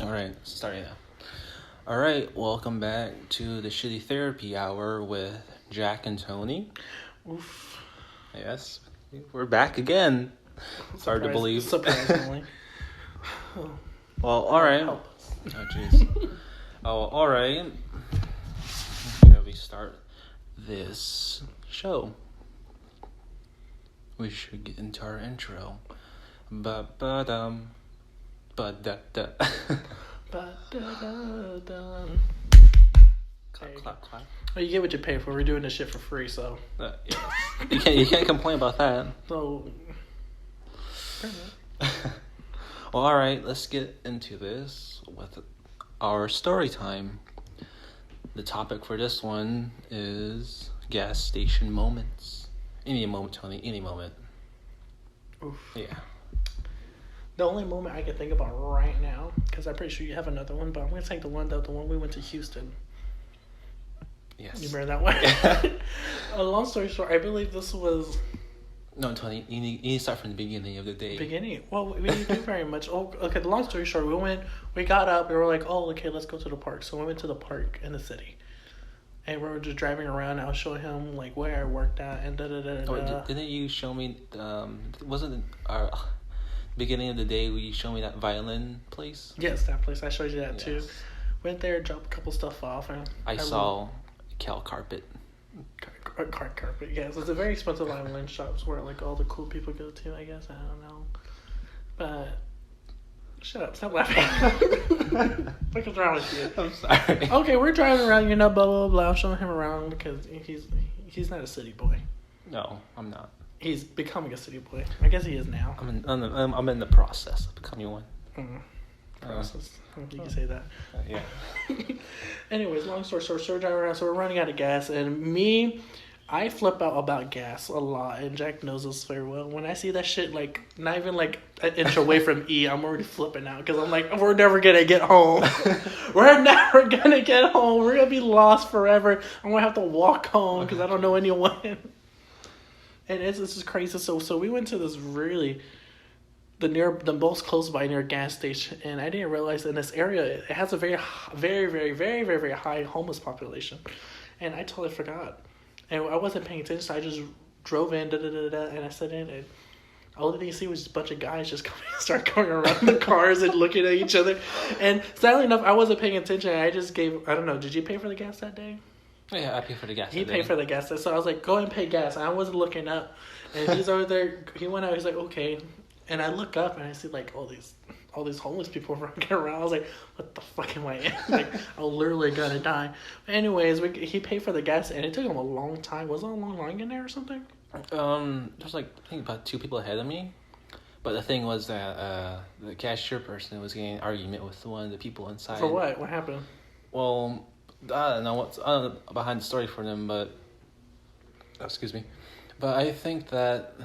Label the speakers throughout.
Speaker 1: Alright, starting now. Alright, welcome back to the Shitty Therapy Hour with Jack and Tony.
Speaker 2: Oof.
Speaker 1: Yes, we're back again. It's hard to believe.
Speaker 2: Surprisingly.
Speaker 1: Well, alright.
Speaker 2: Help us.
Speaker 1: Oh, jeez. Alright. Shall we start this show? We should get into our intro. Ba-ba-dum. Ba-da-da.
Speaker 2: Ba-da-da-dun.
Speaker 1: Clap, clap, clap.
Speaker 2: Well, you get what you pay for. We're doing this shit for free, so.
Speaker 1: Yes. You can't complain about that.
Speaker 2: So.
Speaker 1: Well, alright, let's get into this with our story time. The topic for this one is gas station moments. Any moment, Tony, any moment.
Speaker 2: Oof.
Speaker 1: Yeah.
Speaker 2: The only moment I can think about right now, because I'm pretty sure you have another one, but I'm going to take the one we went to Houston.
Speaker 1: Yes.
Speaker 2: You remember that one? A long story short, I believe this was...
Speaker 1: No, Tony, you need to start from the beginning of the day.
Speaker 2: Beginning? Well, we didn't do very much. Oh, okay, the long story short, we got up, we were like, oh, okay, let's go to the park. So we went to the park in the city. And we were just driving around. I was showing him, like, where I worked at and da-da-da-da.
Speaker 1: Oh, didn't you show me, wasn't our beginning of the day where you showed me that violin place?
Speaker 2: Yes, that place. I showed you that, too.
Speaker 1: Yes.
Speaker 2: Went there, dropped a couple stuff off. And
Speaker 1: I saw Cal Carpet.
Speaker 2: Card carpet, yes. It's a very expensive violin shops where, like, all the cool people go to, I guess. I don't know. But... Shut up. Stop laughing. What is wrong with you?
Speaker 1: I'm sorry.
Speaker 2: Okay, we're driving around, blah, blah, blah. I'm showing him around because he's not a city boy.
Speaker 1: No, I'm not.
Speaker 2: He's becoming a city boy. I guess he is now.
Speaker 1: I'm in the process of becoming one.
Speaker 2: Process. I don't think you can say that.
Speaker 1: Yeah.
Speaker 2: Anyways, long story short, so we're driving around, so we're running out of gas, and I flip out about gas a lot, and Jack knows this very well. When I see that shit, like, not even, like, an inch away from E, I'm already flipping out, because I'm like, we're never gonna get home. We're never gonna get home. We're gonna be lost forever. I'm gonna have to walk home, because I don't know anyone. And this is crazy. So we went to this really... the most close by near gas station, and I didn't realize in this area it has a very, very, very, very, very, very high homeless population, and I totally forgot, and I wasn't paying attention. So I just drove in, and I sat in, and all that you see was just a bunch of guys just start going around the cars and looking at each other, and sadly enough, I wasn't paying attention. I just gave, I don't know, did you pay for the gas that day?
Speaker 1: Yeah, I paid for the gas.
Speaker 2: He paid for the gas, so I was like, go and pay gas. And I wasn't looking up, and he's over there. He went out. He's like, okay. And I look up and I see like all these homeless people running around. I was like, what the fuck am I in? Like, I'm literally gonna die. But anyways, he paid for the gas, and it took him a long time. Was there a long line in there or something?
Speaker 1: There's like, I think about 2 people ahead of me. But the thing was that the cashier person was getting an argument with one of the people inside.
Speaker 2: For what? What happened?
Speaker 1: Well, I don't know what's behind the story for them, but excuse me. But I think that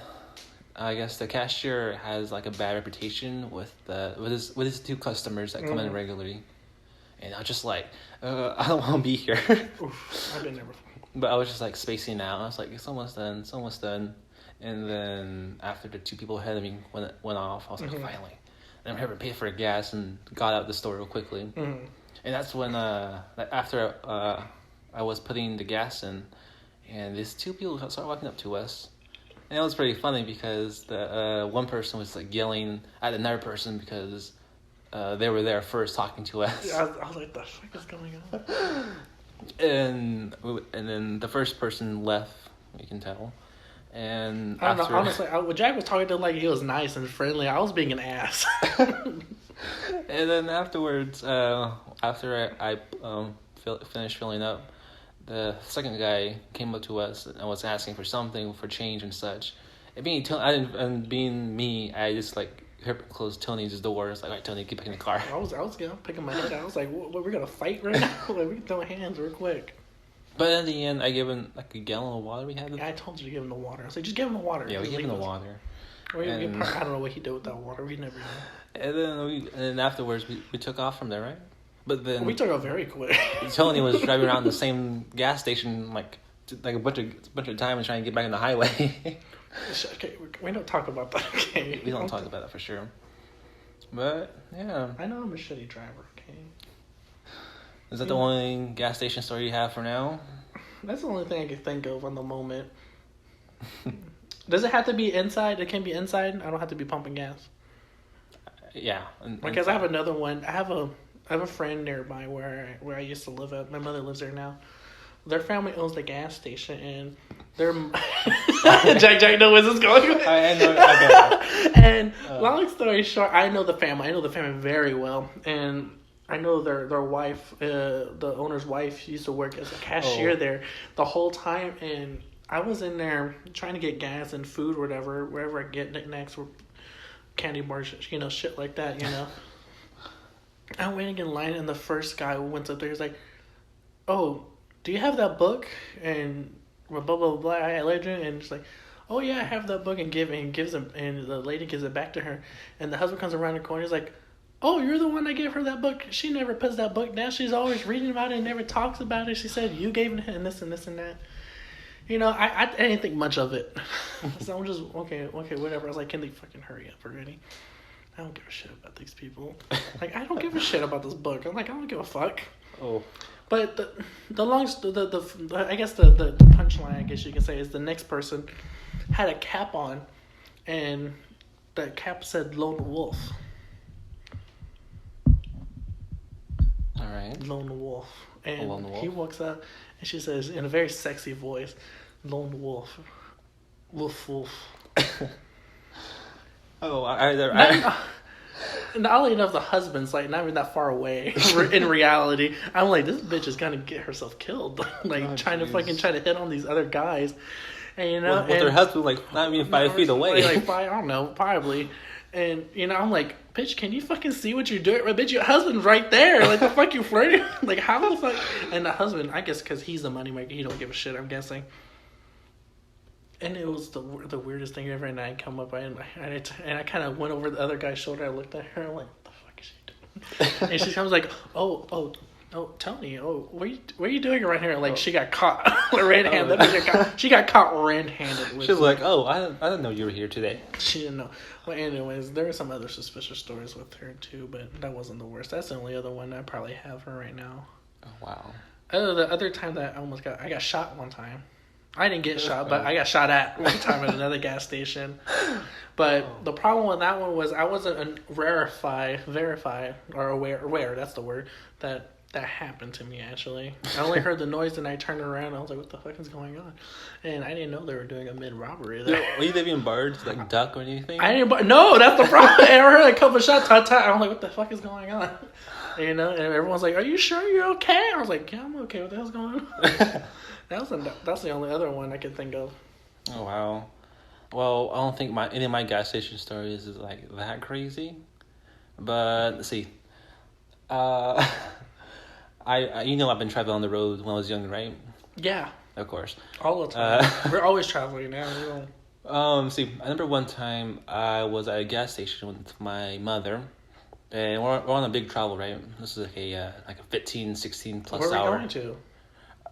Speaker 1: I guess the cashier has like a bad reputation with his 2 customers that come in regularly, and I was just like, I don't want to be here.
Speaker 2: Oof, I've been there before.
Speaker 1: But I was just like spacing out. I was like, it's almost done. And then after the 2 people ahead of me went off, I was like, finally. And I'm having to pay for the gas and got out the store real quickly. Mm-hmm. And that's when after I was putting the gas in, and these 2 people started walking up to us. And it was pretty funny because the one person was like yelling at another person because they were there first talking to us.
Speaker 2: Yeah, I was like, the fuck is going on?
Speaker 1: And then the first person left, you can tell. And
Speaker 2: I don't know, honestly, Jack was talking to him like he was nice and friendly. I was being an ass.
Speaker 1: And then afterwards, after I finished filling up, the second guy came up to us and was asking for something, for change and such. And being me, I just like closed Tony's door. I was like, all right, Tony, get back in the car.
Speaker 2: I was picking my head out. I was like, what, we're gonna fight right now? Like, we can throw hands real quick.
Speaker 1: But in the end, I gave him like a gallon of water we had.
Speaker 2: Yeah, I told you to give him the water. I was like, just give him the water.
Speaker 1: Yeah, we gave him the water.
Speaker 2: I don't know what he did with that water. We never know.
Speaker 1: And then afterwards, we took off from there, right? But then
Speaker 2: we took off very quick.
Speaker 1: Tony was driving around the same gas station like a bunch of time and trying to get back on the highway.
Speaker 2: Okay, we don't talk about that. Okay,
Speaker 1: we don't talk about that for sure. But yeah,
Speaker 2: I know I'm a shitty driver. Okay.
Speaker 1: is that the only gas station story you have for now?
Speaker 2: That's the only thing I can think of on the moment. Does it have to be inside? It can be inside. I don't have to be pumping gas.
Speaker 1: Yeah.
Speaker 2: Because I have another one. I have a friend nearby where I used to live at. My mother lives there now. Their family owns the gas station, and they're Jack knows where this is going.
Speaker 1: I know.
Speaker 2: And long story short, I know the family. I know the family very well, and I know their wife, the owner's wife, used to work as a cashier there the whole time, and I was in there trying to get gas and food or whatever, wherever I get knickknacks or candy bars, shit like that, I went to get in line, and the first guy who went up there, he's like, "Oh, do you have that book?" And blah, blah, blah, blah, I led you, and it's like, "Oh, yeah, I have that book," and gives him, and the lady gives it back to her, and the husband comes around the corner, he's like, "Oh, you're the one that gave her that book. She never puts that book down. She's always reading about it and never talks about it. She said you gave it and this and this and that." I didn't think much of it. So I'm just, okay, whatever. I was like, can they fucking hurry up already? I don't give a shit about these people. Like, I don't give a shit about this book. I'm like, I don't give a fuck.
Speaker 1: Oh.
Speaker 2: But I guess the punchline, I guess you can say, is the next person had a cap on, and that cap said Lone Wolf.
Speaker 1: All right.
Speaker 2: Lone Wolf. And
Speaker 1: Lone Wolf.
Speaker 2: He walks up, and she says, in a very sexy voice, "Lone Wolf. Woof, woof."
Speaker 1: Oh,
Speaker 2: not only enough, the husband's like not even that far away. In reality, I'm like, this bitch is gonna get herself killed, like trying to hit on these other guys, and
Speaker 1: with their husband like not even 5 feet away,
Speaker 2: like 5, I don't know, probably. And I'm like, bitch, can you fucking see what you're doing? Bitch, your husband's right there. Like, the fuck you flirting? Like, how the fuck? And the husband, I guess, because he's the moneymaker, he don't give a shit. I'm guessing. And it was the weirdest thing ever. And I come up and I kind of went over the other guy's shoulder. I looked at her. I'm like, what the fuck is she doing? And she comes like, oh, Tony, what are you doing right here? Like, she got caught red-handed. She got caught red-handed.
Speaker 1: She's like, I didn't know you were here today.
Speaker 2: She didn't know. Well, anyways, there are some other suspicious stories with her too, but that wasn't the worst. That's the only other one I probably have her right now.
Speaker 1: Oh wow.
Speaker 2: The other time that I got shot one time. I didn't get shot, but I got shot at one time at another gas station. But the problem with that one was I wasn't verified or aware, that's the word, that happened to me, actually. I only heard the noise and I turned around and I was like, what the fuck is going on? And I didn't know they were doing a mid-robbery there.
Speaker 1: Were you leaving birds, like duck or anything?
Speaker 2: No, that's the problem. I heard a couple shots, tut. I was like, what the fuck is going on? And everyone's like, are you sure you're okay? I was like, yeah, I'm okay. What the hell's going on? That's the only other one I could think of.
Speaker 1: Oh, wow. Well, I don't think any of my gas station stories is like that crazy. But let's see. I've been traveling on the road when I was young, right?
Speaker 2: Yeah.
Speaker 1: Of course.
Speaker 2: All the time. We're always traveling now.
Speaker 1: I remember one time I was at a gas station with my mother, and we're on a big travel, right? This is like a 15, 16 plus hour.
Speaker 2: Where are we going to?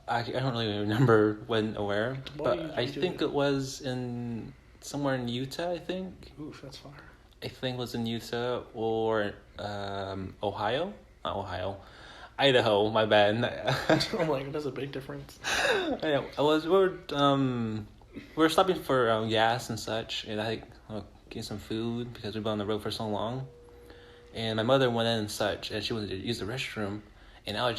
Speaker 1: I don't really remember when or where, but I think it was somewhere in Utah, I think.
Speaker 2: Oof, that's far.
Speaker 1: I think it was in Utah or Ohio. Not Ohio. Idaho, my bad.
Speaker 2: I'm like, that's a big difference.
Speaker 1: Yeah, we're stopping for gas and such, and I get some food because we've been on the road for so long. And my mother went in and such, and she wanted to use the restroom, and I was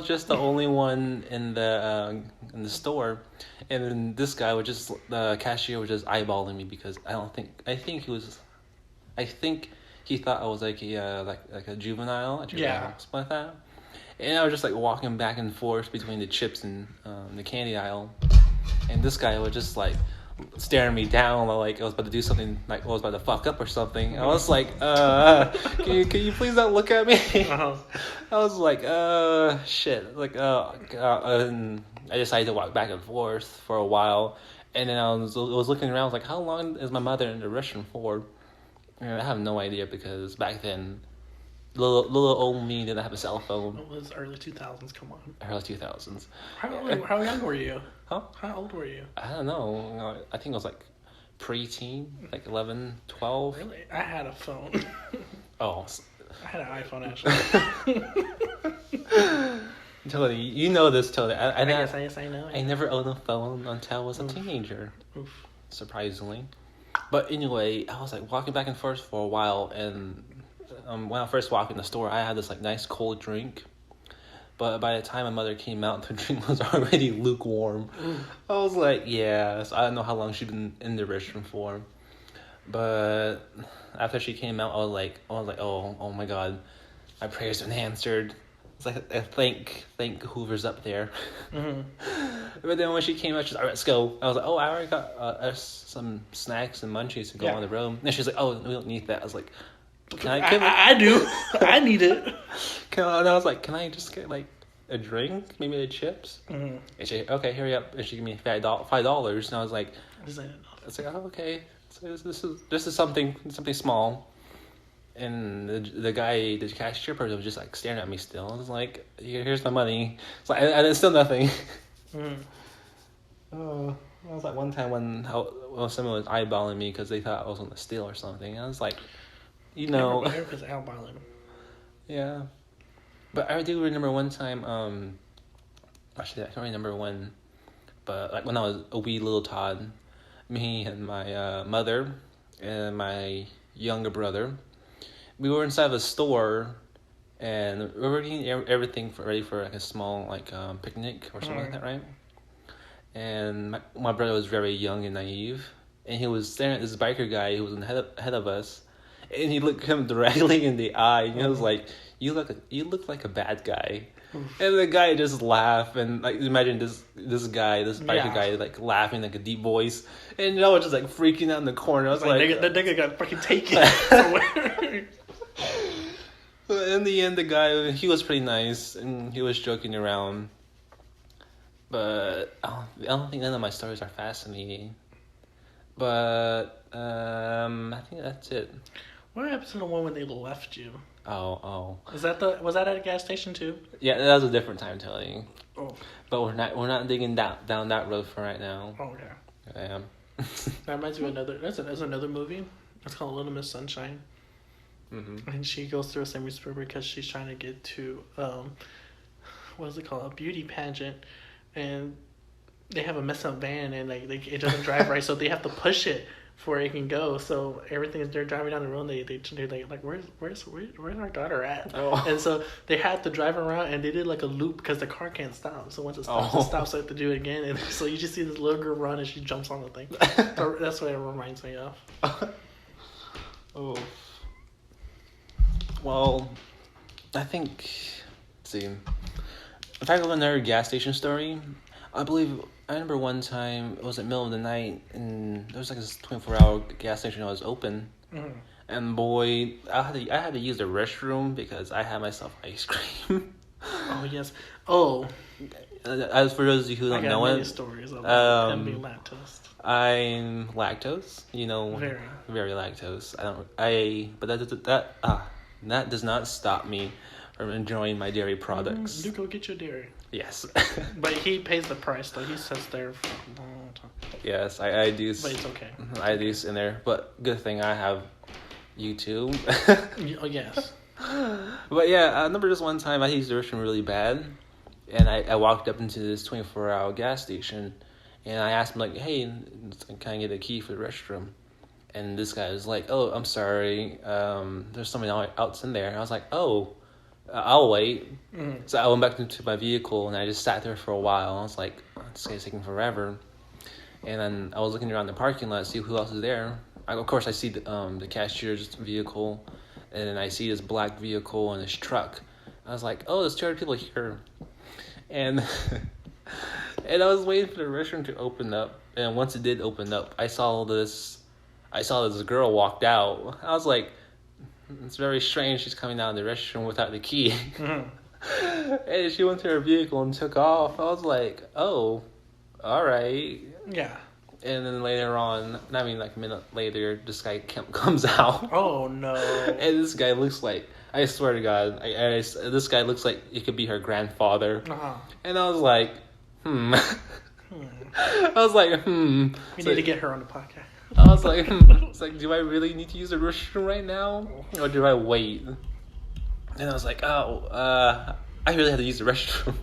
Speaker 1: just the only one in the store, and this guy the cashier was just eyeballing me because I think he thought I was like a juvenile, something like that. And I was just like walking back and forth between the chips and the candy aisle, and this guy was just like staring me down like I was about to do something, like I was about to fuck up or something. I was like, can you please not look at me? Uh-huh. I was like, shit, like and I decided to walk back and forth for a while, and then I was looking around, I was like, how long is my mother in the restroom for? And I have no idea because back then, little old me didn't have a cell phone.
Speaker 2: It was early 2000s. Come on.
Speaker 1: Early 2000s.
Speaker 2: How young were you?
Speaker 1: Huh?
Speaker 2: How old were you?
Speaker 1: I don't know. I think it was like preteen, like 11, 12.
Speaker 2: Really? I had a phone.
Speaker 1: Oh.
Speaker 2: I had an iPhone, actually.
Speaker 1: Totally. You know this, totally. I
Speaker 2: know.
Speaker 1: I never owned a phone until I was a teenager. Oof. Surprisingly. But anyway, I was like walking back and forth for a while, and when I first walked in the store, I had this like nice cold drink. But by the time my mother came out, the drink was already lukewarm. I was like, yeah, so I don't know how long she'd been in the restroom for. But after she came out, I was like, oh my God, my prayers been answered. It's like, I thank whoever's up there. Mm-hmm. But then when she came out, she's like, all right, let's go. I was like, oh, I already got some snacks and munchies to go on the road. And she's like, oh, we don't need that. I was like,
Speaker 2: I do. I need it.
Speaker 1: And I was like, can I just get like a drink, maybe the chips? Mm-hmm. And she, okay, hurry up. And she gave me $5. And I was like, oh, okay. So this is something small. And the cashier person was just like staring at me still. I was like, here's my money. It's like, and it's still nothing. Oh, I was like one time when someone was eyeballing me because they thought I was on the steal or something. I was like,
Speaker 2: Everybody's eyeballing.
Speaker 1: Yeah, but I do remember one time. Actually, I can't remember when, but like when I was a wee little Todd, me and my mother and my younger brother, we were inside of a store, and we were getting everything ready for like a small picnic or something like that, right? And my brother was very young and naive, and he was staring at this biker guy who was ahead of us, and he looked him directly in the eye, and he was like, "You look like a bad guy." And the guy just laughed, and like imagine this biker guy like laughing like a deep voice, and I was just like freaking out in the corner. I was like
Speaker 2: that nigga got fucking taken somewhere.
Speaker 1: In the end, the guy, he was pretty nice, and he was joking around. But I don't think none of my stories are fascinating. But I think that's it.
Speaker 2: What happened to the one when they left you?
Speaker 1: Oh.
Speaker 2: Was that at a gas station too?
Speaker 1: Yeah, that was a different time telling.
Speaker 2: Oh.
Speaker 1: But we're not digging down that road for right now.
Speaker 2: Oh, okay.
Speaker 1: Yeah.
Speaker 2: That reminds me of another movie. It's called Little Miss Sunshine. Mm-hmm. And she goes through a semi-spur because she's trying to get to what is it called? A beauty pageant, and they have a messed up van, and like it doesn't drive right, so they have to push it before it can go. So they're driving down the road. They're like where's our daughter at? Oh. And so they had to drive around, and they did like a loop because the car can't stop. So once it stops, they have to do it again. And so you just see this little girl run, and she jumps on the thing. So that's what it reminds me of.
Speaker 1: Oh. Well, I think. Let's see. If I go to another gas station story, I remember one time it was at the middle of the night, and there was like this 24-hour gas station that was open. Mm-hmm. And boy, I had to use the restroom because I had myself ice cream.
Speaker 2: Oh yes. Oh.
Speaker 1: As for those of you who don't know it,
Speaker 2: stories about him being lactose.
Speaker 1: I'm lactose. Very lactose. That does not stop me from enjoying my dairy products.
Speaker 2: You go get your dairy.
Speaker 1: Yes.
Speaker 2: But he pays the price, though. He sits there for a long time.
Speaker 1: Yes, I do.
Speaker 2: But it's okay.
Speaker 1: I do in there. But good thing I have YouTube.
Speaker 2: Oh, yes.
Speaker 1: But yeah, I remember this one time I used the restroom really bad. And I walked up into this 24-hour gas station. And I asked him, like, hey, can I get a key for the restroom? And this guy was like, oh, I'm sorry. There's somebody else in there. And I was like, oh, I'll wait. Mm-hmm. So I went back into my vehicle, and I just sat there for a while. I was like, this guy's taking forever. And then I was looking around the parking lot to see who else is there. Of course, I see the cashier's vehicle, and then I see this black vehicle and this truck. I was like, oh, there's 2 other people here. And and I was waiting for the restroom to open up. And once it did open up, I saw this girl walked out. I was like, it's very strange she's coming out of the restroom without the key. Mm-hmm. And she went to her vehicle and took off. I was like, oh, all right.
Speaker 2: Yeah.
Speaker 1: And then later on, a minute later, this guy comes out.
Speaker 2: Oh, no.
Speaker 1: And this guy looks like, I swear to God, this guy looks like it could be her grandfather. Uh-huh. And I was like, I was like,
Speaker 2: We need to get her on the podcast.
Speaker 1: I was like, it's like, do I really need to use the restroom right now, or do I wait? And I was like, I really had to use the restroom.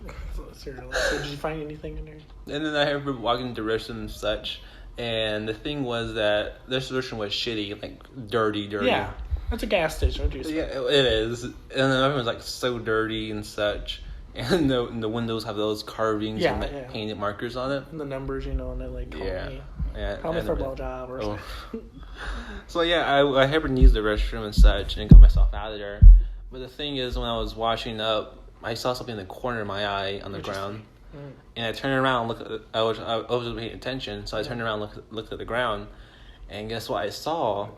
Speaker 2: So did you find anything in there?
Speaker 1: And then I remember walking into the restroom and such, and the thing was that this restroom was shitty, like dirty.
Speaker 2: Yeah, that's a gas station.
Speaker 1: Yeah, it is. And then it was like so dirty and such. And the windows have those carvings and painted markers on it.
Speaker 2: And the numbers, and they're like, call me for a blowjob or something.
Speaker 1: So yeah, I happened to use the restroom and such and got myself out of there. But the thing is, when I was washing up, I saw something in the corner of my eye on the ground. And I turned around and looked. I was paying attention, so I turned around and looked at the ground. And guess what I saw?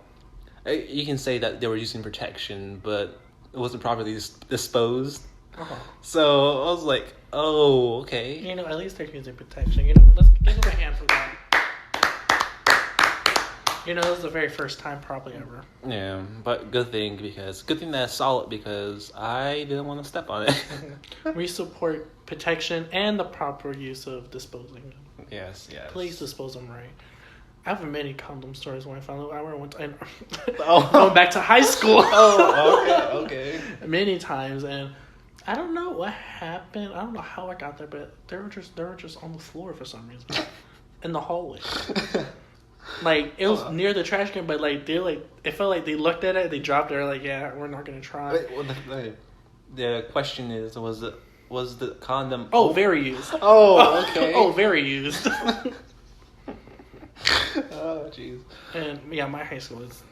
Speaker 1: You can say that they were using protection, but it wasn't properly disposed. Uh-huh. So I was like, oh, okay.
Speaker 2: At least they're using protection. Let's give them a hand for that. This is the very first time probably ever.
Speaker 1: Yeah, but good thing that I saw it because I didn't want to step on it.
Speaker 2: We support protection and the proper use of disposing them.
Speaker 1: Yes.
Speaker 2: Please dispose them right. I have many condom stories when I found out I went to, going back to high school.
Speaker 1: Okay.
Speaker 2: Many times, and I don't know what happened. I don't know how I got there, but they were just on the floor for some reason, in the hallway. Like it was near the trash can, but like it felt like they looked at it, they dropped it, like we're not gonna try.
Speaker 1: Wait, the question is, was the condom?
Speaker 2: Oh, very used.
Speaker 1: Oh, okay.
Speaker 2: Oh, very used.
Speaker 1: Oh, jeez.
Speaker 2: And my high school is.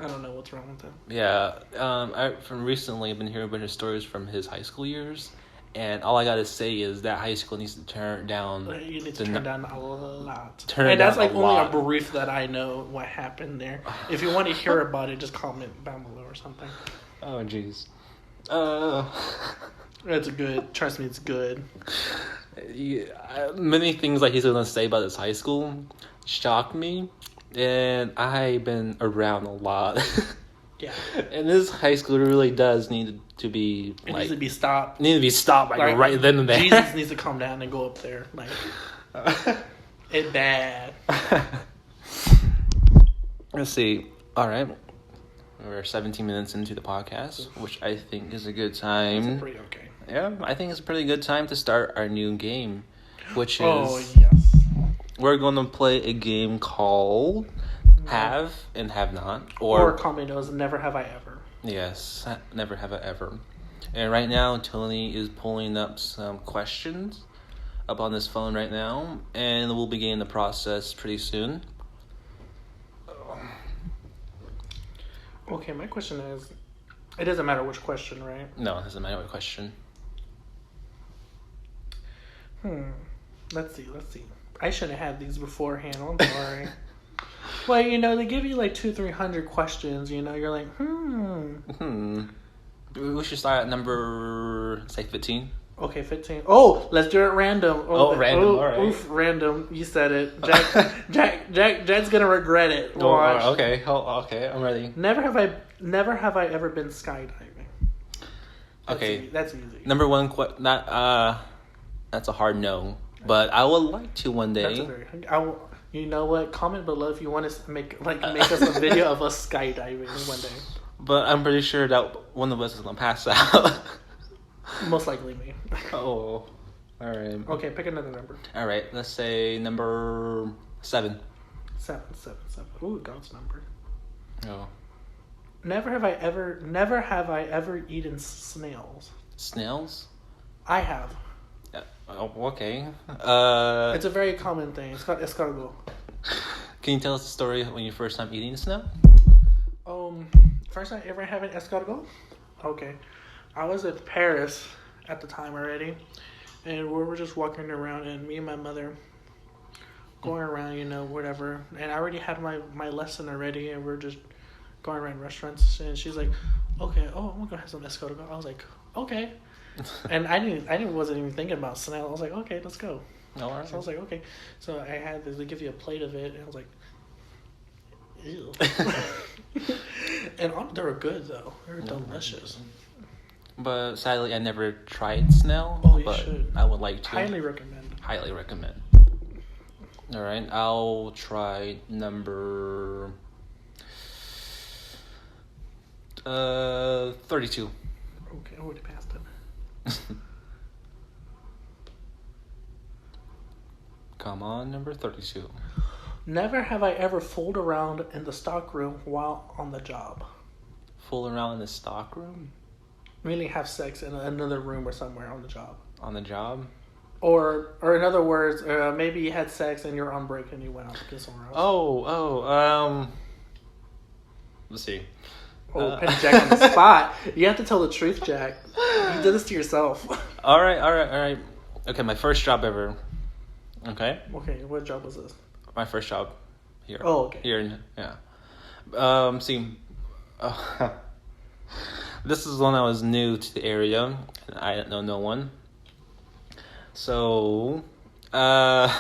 Speaker 2: I don't know what's wrong with them.
Speaker 1: Yeah, from recently I've been hearing a bunch of stories from his high school years, and all I gotta say is that high school needs to turn down.
Speaker 2: You need to turn down a lot.
Speaker 1: And
Speaker 2: that's like only a brief that I know what happened there. If you want to hear about it, just comment down below or something.
Speaker 1: Oh, jeez.
Speaker 2: It's good. Trust me, it's good.
Speaker 1: Many things like he's gonna say about his high school shocked me. And I've been around a lot.
Speaker 2: Yeah.
Speaker 1: And this high school really does need to be
Speaker 2: needs to be stopped.
Speaker 1: Like right then and there.
Speaker 2: Jesus needs to calm down and go up there. Like it's bad.
Speaker 1: Let's see. All right. We're 17 minutes into the podcast, which I think is a good time.
Speaker 2: That's pretty okay.
Speaker 1: Yeah, I think it's a pretty good time to start our new game, which is...
Speaker 2: Oh, yes.
Speaker 1: We're going to play a game called Have and Have Not.
Speaker 2: Or commonly known as Never Have I Ever.
Speaker 1: Yes, Never Have I Ever. And right now, Tony is pulling up some questions up on his phone right now. And we'll begin the process pretty soon.
Speaker 2: Okay, my question is... It doesn't matter which question, right?
Speaker 1: No, it doesn't matter what question.
Speaker 2: Let's see. I should have had these beforehand. I'm sorry. Well, they give you like 200-300 questions. You're like,
Speaker 1: We should start at number, say, 15.
Speaker 2: Okay, 15. Oh, let's do it random.
Speaker 1: Random. All right.
Speaker 2: Oof, random. You said it. Jack's gonna regret it.
Speaker 1: Watch. Okay. Okay, I'm ready.
Speaker 2: Never have I ever been skydiving. That's easy.
Speaker 1: Number one, that's a hard no. But I would like to one day.
Speaker 2: That's a very. You know what? Comment below if you want to make us a video of us skydiving one day.
Speaker 1: But I'm pretty sure that one of us is gonna pass out.
Speaker 2: Most likely me.
Speaker 1: Oh, all right.
Speaker 2: Okay, pick another number.
Speaker 1: All right, let's say number 7.
Speaker 2: 7. Ooh, God's number.
Speaker 1: Oh.
Speaker 2: Never have I ever eaten snails.
Speaker 1: Snails?
Speaker 2: I have.
Speaker 1: Oh, okay.
Speaker 2: It's a very common thing. It's called escargot.
Speaker 1: Can you tell us the story when you first time eating snail?
Speaker 2: First time ever having escargot? Okay. I was in Paris at the time already, and we were just walking around, and me and my mother going around, whatever. And I already had my lesson already, and we're just going around restaurants. And she's like, "Okay, I'm gonna have some escargot." I was like, "Okay," and I wasn't even thinking about snail. I was like, "Okay, let's go."
Speaker 1: All right.
Speaker 2: So I was like, "Okay." So I had this. They give you a plate of it, and I was like, "Ew." And they were good though. They were delicious.
Speaker 1: But sadly, I never tried snail.
Speaker 2: Oh, you
Speaker 1: but
Speaker 2: should.
Speaker 1: I would like to.
Speaker 2: Highly recommend.
Speaker 1: Highly recommend. All right, I'll try number 32.
Speaker 2: Okay, I already passed it.
Speaker 1: Come on, number 32.
Speaker 2: Never have I ever fooled around in the stock room while on the job.
Speaker 1: Fool around in the stock room?
Speaker 2: Really have sex in another room or somewhere on the job.
Speaker 1: On the job?
Speaker 2: Or in other words, maybe you had sex and you're on break and you went out to get somewhere else.
Speaker 1: Let's see.
Speaker 2: Putting Jack on the spot. You have to tell the truth, Jack. You did this to yourself.
Speaker 1: All right. Okay, my first job ever. Okay.
Speaker 2: Okay, what job was this?
Speaker 1: My first job here.
Speaker 2: Oh, okay.
Speaker 1: Here, yeah. This is when I was new to the area, and I didn't know no one. So, yeah.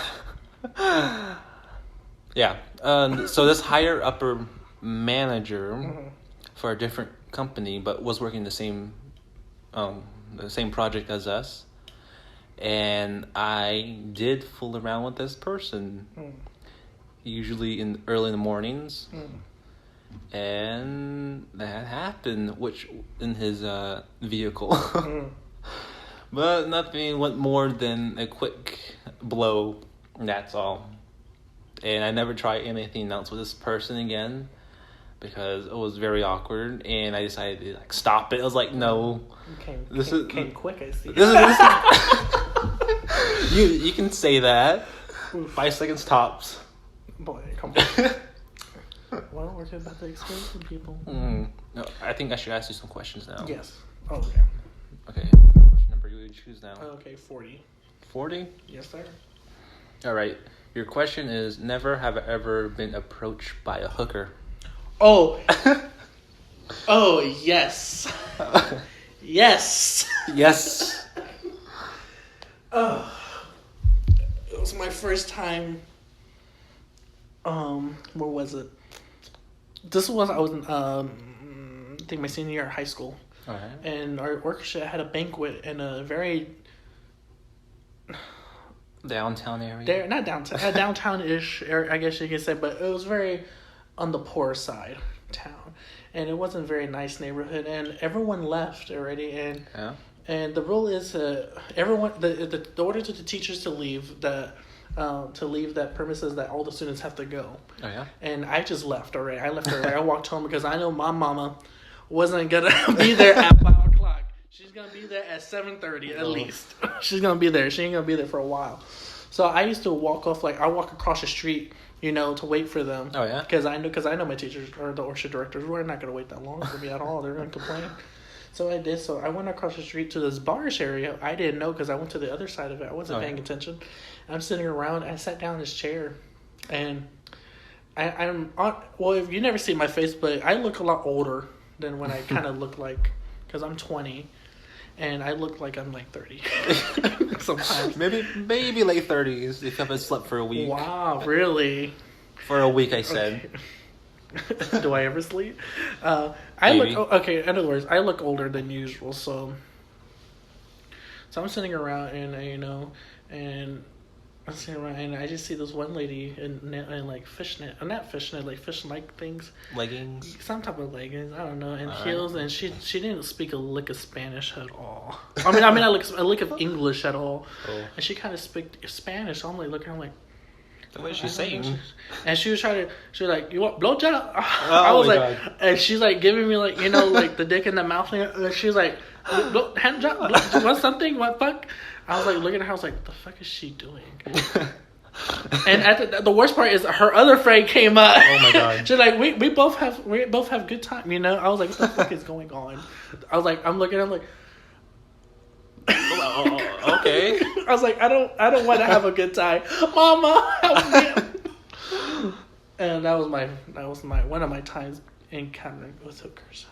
Speaker 1: So this higher upper manager for a different company, but was working the same project as us, and I did fool around with this person, usually early in the mornings, and that happened, which in his vehicle. But nothing went more than a quick blow. That's all. And I never tried anything else with this person again because it was very awkward. And I decided to stop it. I was like, no.
Speaker 2: Came quick, I see.
Speaker 1: You can say that. 5 seconds tops.
Speaker 2: Boy, come on. Well, we're about to explain to people.
Speaker 1: No, I think I should ask you some questions now.
Speaker 2: Yes. Oh, okay.
Speaker 1: Okay. Which number you would choose now?
Speaker 2: Okay, 40.
Speaker 1: 40?
Speaker 2: Yes, sir.
Speaker 1: All right. Your question is, never have I ever been approached by a hooker.
Speaker 2: Oh. Oh, yes. Yes.
Speaker 1: Yes.
Speaker 2: Oh. It was my first time. Where was it? I was in, I think my senior year of high school.
Speaker 1: All right.
Speaker 2: And our orchestra had a banquet in a very
Speaker 1: downtown area.
Speaker 2: Not downtown, downtown-ish area, I guess you could say, but it was very on the poor side town, and it wasn't a very nice neighborhood, and everyone left already, and
Speaker 1: yeah.
Speaker 2: And the rule is everyone the order to the teachers to leave that premises that all the students have to go.
Speaker 1: Oh yeah.
Speaker 2: And I just left already. I left already. I walked home because I know my mama wasn't gonna be there at 5:00. She's gonna be there at 7:30 at least. She's gonna be there. She ain't gonna be there for a while. So I used to walk across the street, to wait for them.
Speaker 1: Oh yeah.
Speaker 2: Because I know my teachers or the orchestra directors were not gonna wait that long for me at all. They're gonna complain. So I did. So I went across the street to this barish area. I didn't know because I went to the other side of it. I wasn't paying attention. I'm sitting around. I sat down in this chair, and I'm on. Well, if you never see my face, but I look a lot older than when I kind of look like, because I'm 20, and I look like I'm like 30 sometimes.
Speaker 1: Maybe late 30s if you haven't slept for a week.
Speaker 2: Wow, really?
Speaker 1: For a week, I said.
Speaker 2: Okay. Do I ever sleep? In other words, I look older than usual. So I'm sitting around and and I'm sitting around and I just see this one lady in like fishnet, not fishnet, like fish-like things,
Speaker 1: leggings,
Speaker 2: some type of leggings, I don't know, and heels, and she didn't speak a lick of Spanish at all. I mean a lick of English at all, and she kind of spoke Spanish. So I'm like looking, I'm like,
Speaker 1: what is she saying?
Speaker 2: And she was like, you want blowjob? I was like, God. And she's like giving me like, like the dick in the mouth. And she's like, hand job, what something, what fuck? I was like looking at her, I was like, what the fuck is she doing? And at the worst part is her other friend came up.
Speaker 1: Oh my God.
Speaker 2: She's like, we both have good time, I was like, what the fuck is going on? I was like, I'm like,
Speaker 1: okay.
Speaker 2: I was like, I don't want to have a good time, Mama. Help me. And that was my one of my times encountering with hookers.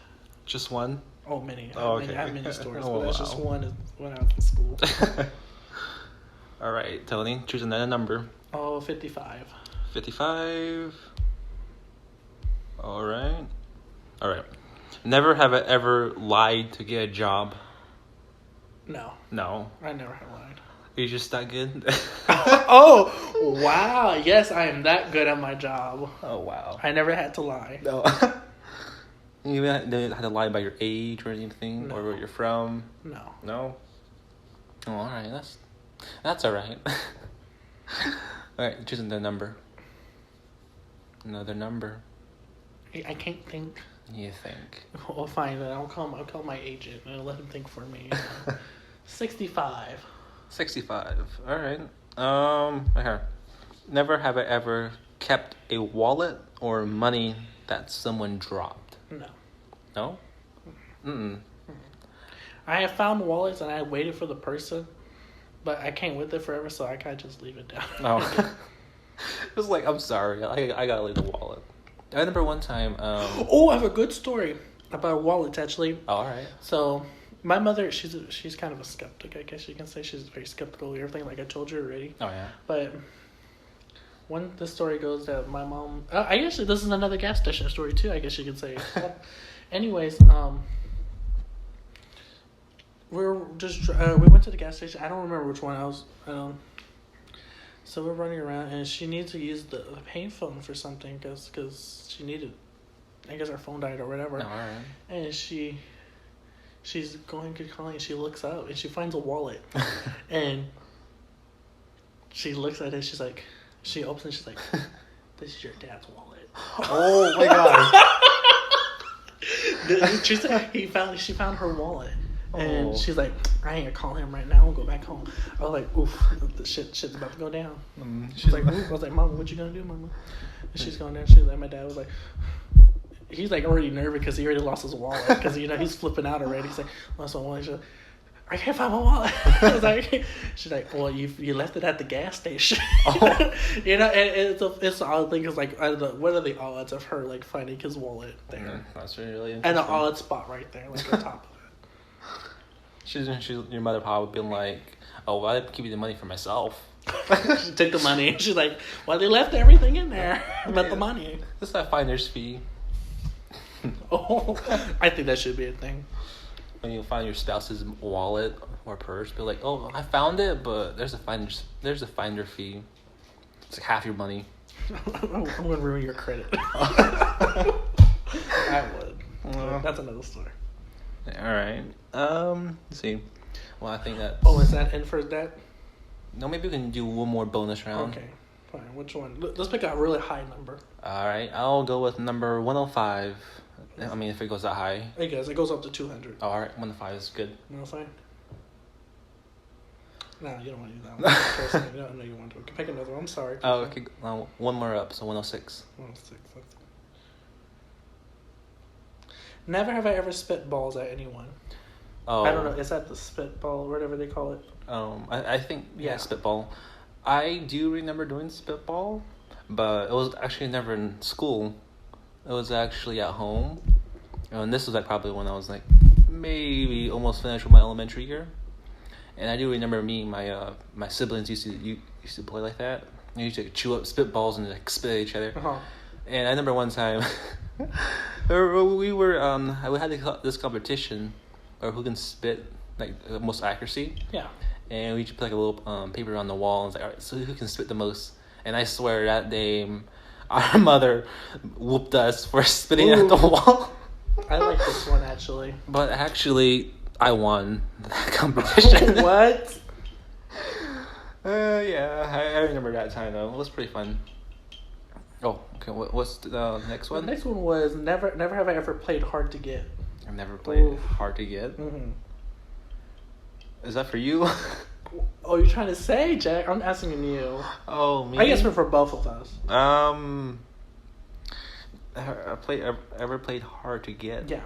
Speaker 1: Just one?
Speaker 2: Oh, many.
Speaker 1: Okay.
Speaker 2: I have many stories, but that's just one is when I was in school.
Speaker 1: All right, Tony, choose another number.
Speaker 2: 55.
Speaker 1: 55. All right. Never have I ever lied to get a job.
Speaker 2: No.
Speaker 1: No.
Speaker 2: I never have lied.
Speaker 1: You're just that good.
Speaker 2: Oh, wow! Yes, I am that good at my job.
Speaker 1: Oh wow.
Speaker 2: I never had to lie.
Speaker 1: No. You didn't have to lie about your age or anything,
Speaker 2: No.
Speaker 1: or where you're from.
Speaker 2: No.
Speaker 1: No. Oh, all right. That's all right. All right, choose another number. Another number.
Speaker 2: I can't think.
Speaker 1: You think?
Speaker 2: Well, fine. Then I'll call my agent and let him think for me. 65.
Speaker 1: 65. All right. Okay. Never have I ever kept a wallet or money that someone dropped.
Speaker 2: No.
Speaker 1: No? Mm-mm.
Speaker 2: I have found wallets and I waited for the person, but I can't with it forever, so I can't just leave it down.
Speaker 1: Oh. It was like, I'm sorry. I gotta leave the wallet. I remember one time.
Speaker 2: Oh, I have a good story about wallets, actually.
Speaker 1: All right.
Speaker 2: So, my mother, she's kind of a skeptic, I guess you can say. She's very skeptical of everything, like I told you already.
Speaker 1: Oh, yeah.
Speaker 2: But when the story goes that my mom... I guess this is another gas station story, too, I guess you could say. Anyways, we went to the gas station. I don't remember which one I was... so we're running around, and she needs to use the payphone for something, because she needed... I guess her phone died or whatever.
Speaker 1: Oh, all right.
Speaker 2: And she's going to calling, and she looks up, and she finds a wallet. And she looks at it, she's like... She opens it, she's like, this is your dad's wallet.
Speaker 1: Oh, my God.
Speaker 2: She found her wallet. And
Speaker 1: Oh.
Speaker 2: she's like, I ain't gonna call him right now. I'll go back home. I was like, oof, the shit's about to go down. She's like, oof. I was like, Mama, what you gonna do, Mama? And she's going there. She's like, my dad was like, he's like already nervous because he already lost his wallet because he's flipping out already. He's like, lost my wallet. She's like, I can't find my wallet. I was like, she's like, well, you left it at the gas station.
Speaker 1: Oh.
Speaker 2: And it's the odd thing because like, what are the odds of her like finding his wallet there?
Speaker 1: That's really interesting.
Speaker 2: And an odd spot right there, like on top of it.
Speaker 1: Your mother probably been like, oh, well, I keep the money for myself.
Speaker 2: She took the money. She's like, well, they left everything in there but the money.
Speaker 1: This is that finder's fee.
Speaker 2: Oh, I think that should be a thing.
Speaker 1: When you find your spouse's wallet or purse, be like, oh, I found it, but there's a finder fee. It's like half your money.
Speaker 2: I'm gonna ruin your credit. I would.
Speaker 1: Well.
Speaker 2: That's another story.
Speaker 1: All right. Let's see. Well, I think that.
Speaker 2: Oh, is that in for that?
Speaker 1: No, maybe we can do one more bonus round.
Speaker 2: Okay, fine. Which one? Let's pick a really high number.
Speaker 1: All right. I'll go with number 105. I mean, if it goes that high.
Speaker 2: I guess it goes up to 200.
Speaker 1: Oh, all right. 105 is good.
Speaker 2: No, fine. No, you don't want to do that one. Personally, no, you want to. Pick another one. I'm sorry.
Speaker 1: Oh, okay. One more up, so 106.
Speaker 2: 106. Never have I ever spit balls at anyone.
Speaker 1: Oh.
Speaker 2: I don't know. Is that the spitball or whatever they call it?
Speaker 1: I think
Speaker 2: Yeah.
Speaker 1: spitball. I do remember doing spitball, but it was actually never in school. It was actually at home, and this was like probably when I was like maybe almost finished with my elementary year. And I do remember me and my siblings used to play like that. We used to chew up spitballs and like spit at each other.
Speaker 2: Uh-huh.
Speaker 1: And I remember one time we had this competition, or who can spit like the most accuracy.
Speaker 2: Yeah.
Speaker 1: And we just put like a little paper on the wall and it's like, all right, so who can spit the most? And I swear that day, our mother whooped us for spitting at the wall.
Speaker 2: I like this one actually.
Speaker 1: But actually, I won that competition.
Speaker 2: What?
Speaker 1: Yeah, I remember that time though. It was pretty fun. Oh, okay. What's the next one?
Speaker 2: The next one was never have I ever played hard to get.
Speaker 1: I've never played
Speaker 2: Oof.
Speaker 1: hard to get.
Speaker 2: Mm-hmm.
Speaker 1: Is that for you?
Speaker 2: Oh, you're trying to say, Jack? I'm asking you.
Speaker 1: Oh, me.
Speaker 2: I guess for both of us.
Speaker 1: Ever played hard to get?
Speaker 2: Yeah.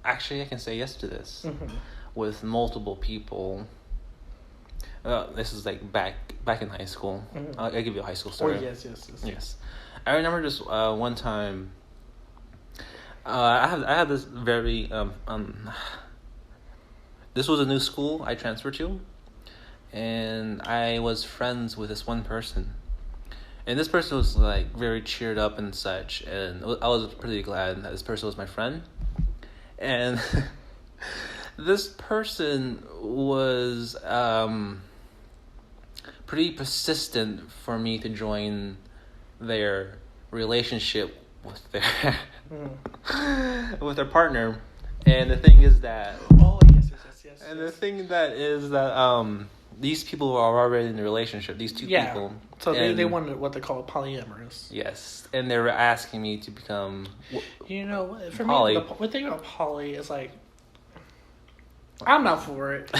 Speaker 1: Actually, I can say yes to this.
Speaker 2: Mm-hmm.
Speaker 1: With multiple people. This is like back in high school.
Speaker 2: Mm-hmm.
Speaker 1: I'll give you a high school
Speaker 2: Oh,
Speaker 1: story. Yes. I remember just one time. I had this very This was a new school I transferred to, and I was friends with this one person. And this person was like very cheered up and such, and I was pretty glad that this person was my friend. And this person was pretty persistent for me to join their relationship with their with their partner. And the thing is that the thing that is that these people are already in a relationship. These two people.
Speaker 2: So they wanted what they call polyamorous.
Speaker 1: Yes, and they were asking me to become.
Speaker 2: You know, for
Speaker 1: poly.
Speaker 2: me, the thing about poly is like, I'm not for it,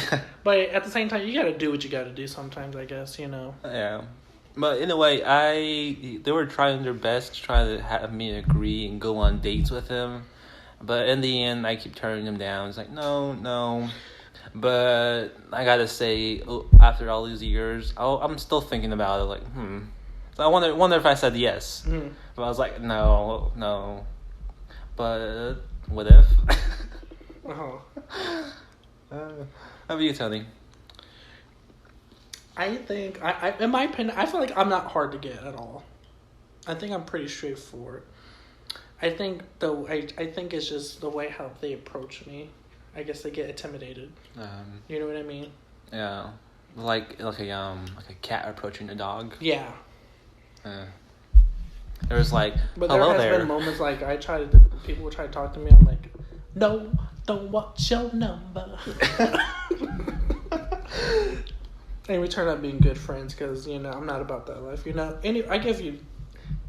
Speaker 2: but at the same time, you got to do what you got to do. Sometimes, I guess, you know.
Speaker 1: Yeah, but in a way, they were trying their best to try to have me agree and go on dates with him, but in the end, I keep turning them down. It's like no. But I gotta say, after all these years, I'm still thinking about it. Like, So I wonder if I said yes. But I was like, no. But what if?
Speaker 2: Uh-huh.
Speaker 1: How about you, Tony?
Speaker 2: I think, in my opinion, I feel like I'm not hard to get at all. I think I'm pretty straightforward. I think I think it's just the way how they approach me. I guess they get intimidated. You know what I mean? Yeah,
Speaker 1: like a cat approaching a dog.
Speaker 2: Yeah.
Speaker 1: There was like,
Speaker 2: but
Speaker 1: hello
Speaker 2: there has
Speaker 1: there.
Speaker 2: been moments like people will try to talk to me. I'm like, no, don't want your number. And we turn out being good friends because I'm not about that life. I give you.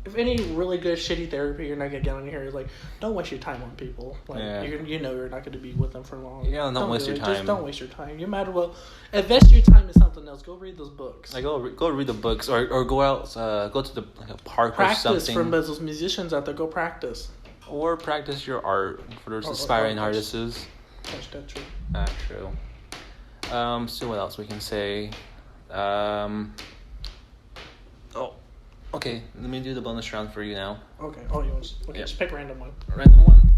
Speaker 2: If any really good shitty therapy you're not gonna get on here is like, don't waste your time on people. Like you're not gonna be with them for long.
Speaker 1: Yeah, don't waste your time.
Speaker 2: Just don't waste your time. You might as well invest your time in something else. Go read those books.
Speaker 1: Like go read the books or go out go to the a park
Speaker 2: practice
Speaker 1: or something.
Speaker 2: From those musicians out there. Go practice.
Speaker 1: Or practice your art for those aspiring artists.
Speaker 2: That's true.
Speaker 1: True. So what else we can say? Okay, let me do the bonus round for you now.
Speaker 2: Okay. Oh, you want to... Okay, just pick a random one.
Speaker 1: Random one?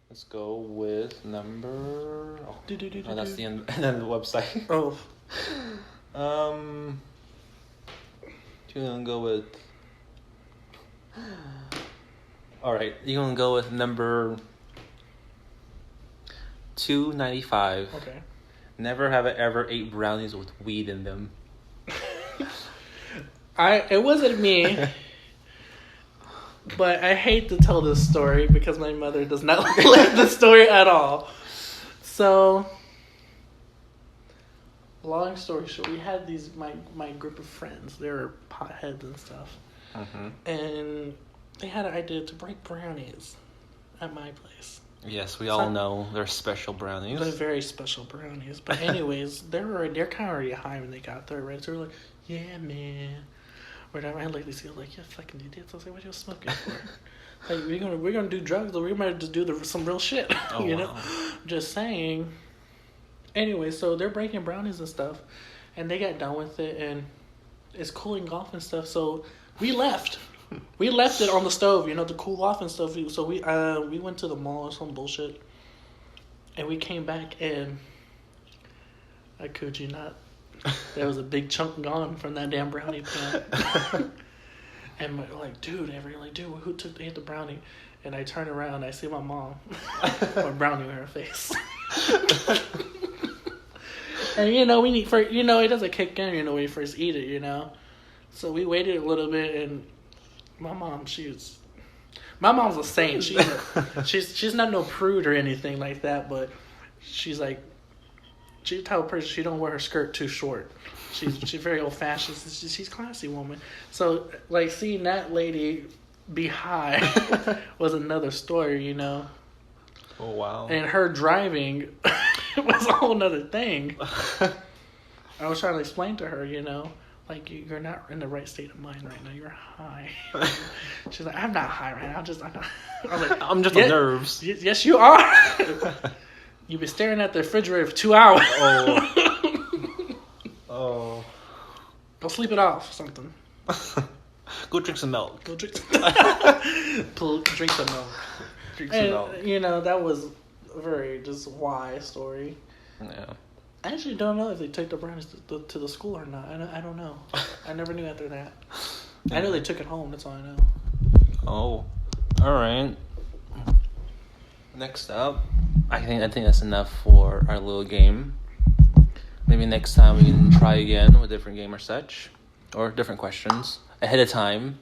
Speaker 1: Let's go with number... Oh, that's the end of the website.
Speaker 2: Oh.
Speaker 1: You're going to go with... Alright, you're going to go with number 295.
Speaker 2: Okay.
Speaker 1: Never have I ever ate brownies with weed in them.
Speaker 2: It wasn't me, but I hate to tell this story because my mother does not like the story at all. So, long story short, we had my group of friends. They were potheads and stuff, and they had an idea to break brownies at my place.
Speaker 1: Yes, we all know they're special brownies.
Speaker 2: They're very special brownies. But anyways, they're kind of already high when they got there, right? So they're like, yeah, man. Whatever. I had like these guys like, yeah, fucking idiots. I was like, what are you smoking for? Like, we're gonna do drugs, or we might just do some real shit. You know? Just saying. Anyway, so they're breaking brownies and stuff, and they got done with it, and it's cooling off and stuff. So we left. We left it on the stove, to cool off and stuff. So we went to the mall or some bullshit, and we came back, and I could you not, there was a big chunk gone from that damn brownie pan. And we're like, dude, who ate the brownie? And I turn around, I see my mom with a brownie in her face. And we need it doesn't kick in, when you first eat it, So we waited a little bit, and my mom's a saint. She's not no prude or anything like that, but she's like, she's the type of person, she don't wear her skirt too short. She's very old fashioned. She's a classy woman. So like seeing that lady be high was another story,
Speaker 1: Oh wow.
Speaker 2: And her driving was a whole nother thing. I was trying to explain to her, like you're not in the right state of mind right now. You're high. She's like, I'm not high right now. I was like,
Speaker 1: I'm just on nerves.
Speaker 2: Yes, you are. You've been staring at the refrigerator for 2 hours.
Speaker 1: Oh.
Speaker 2: Go sleep it off or something.
Speaker 1: Go drink some milk.
Speaker 2: Drink some milk.
Speaker 1: Drink some milk.
Speaker 2: That was a very just wise story.
Speaker 1: Yeah.
Speaker 2: I actually don't know if they took the brownies to the school or not. I don't know. I never knew after that. I know they took it home. That's all I know.
Speaker 1: Oh. All right. Next up, I think that's enough for our little game. Maybe next time we can try again with a different game or such, or different questions ahead of time.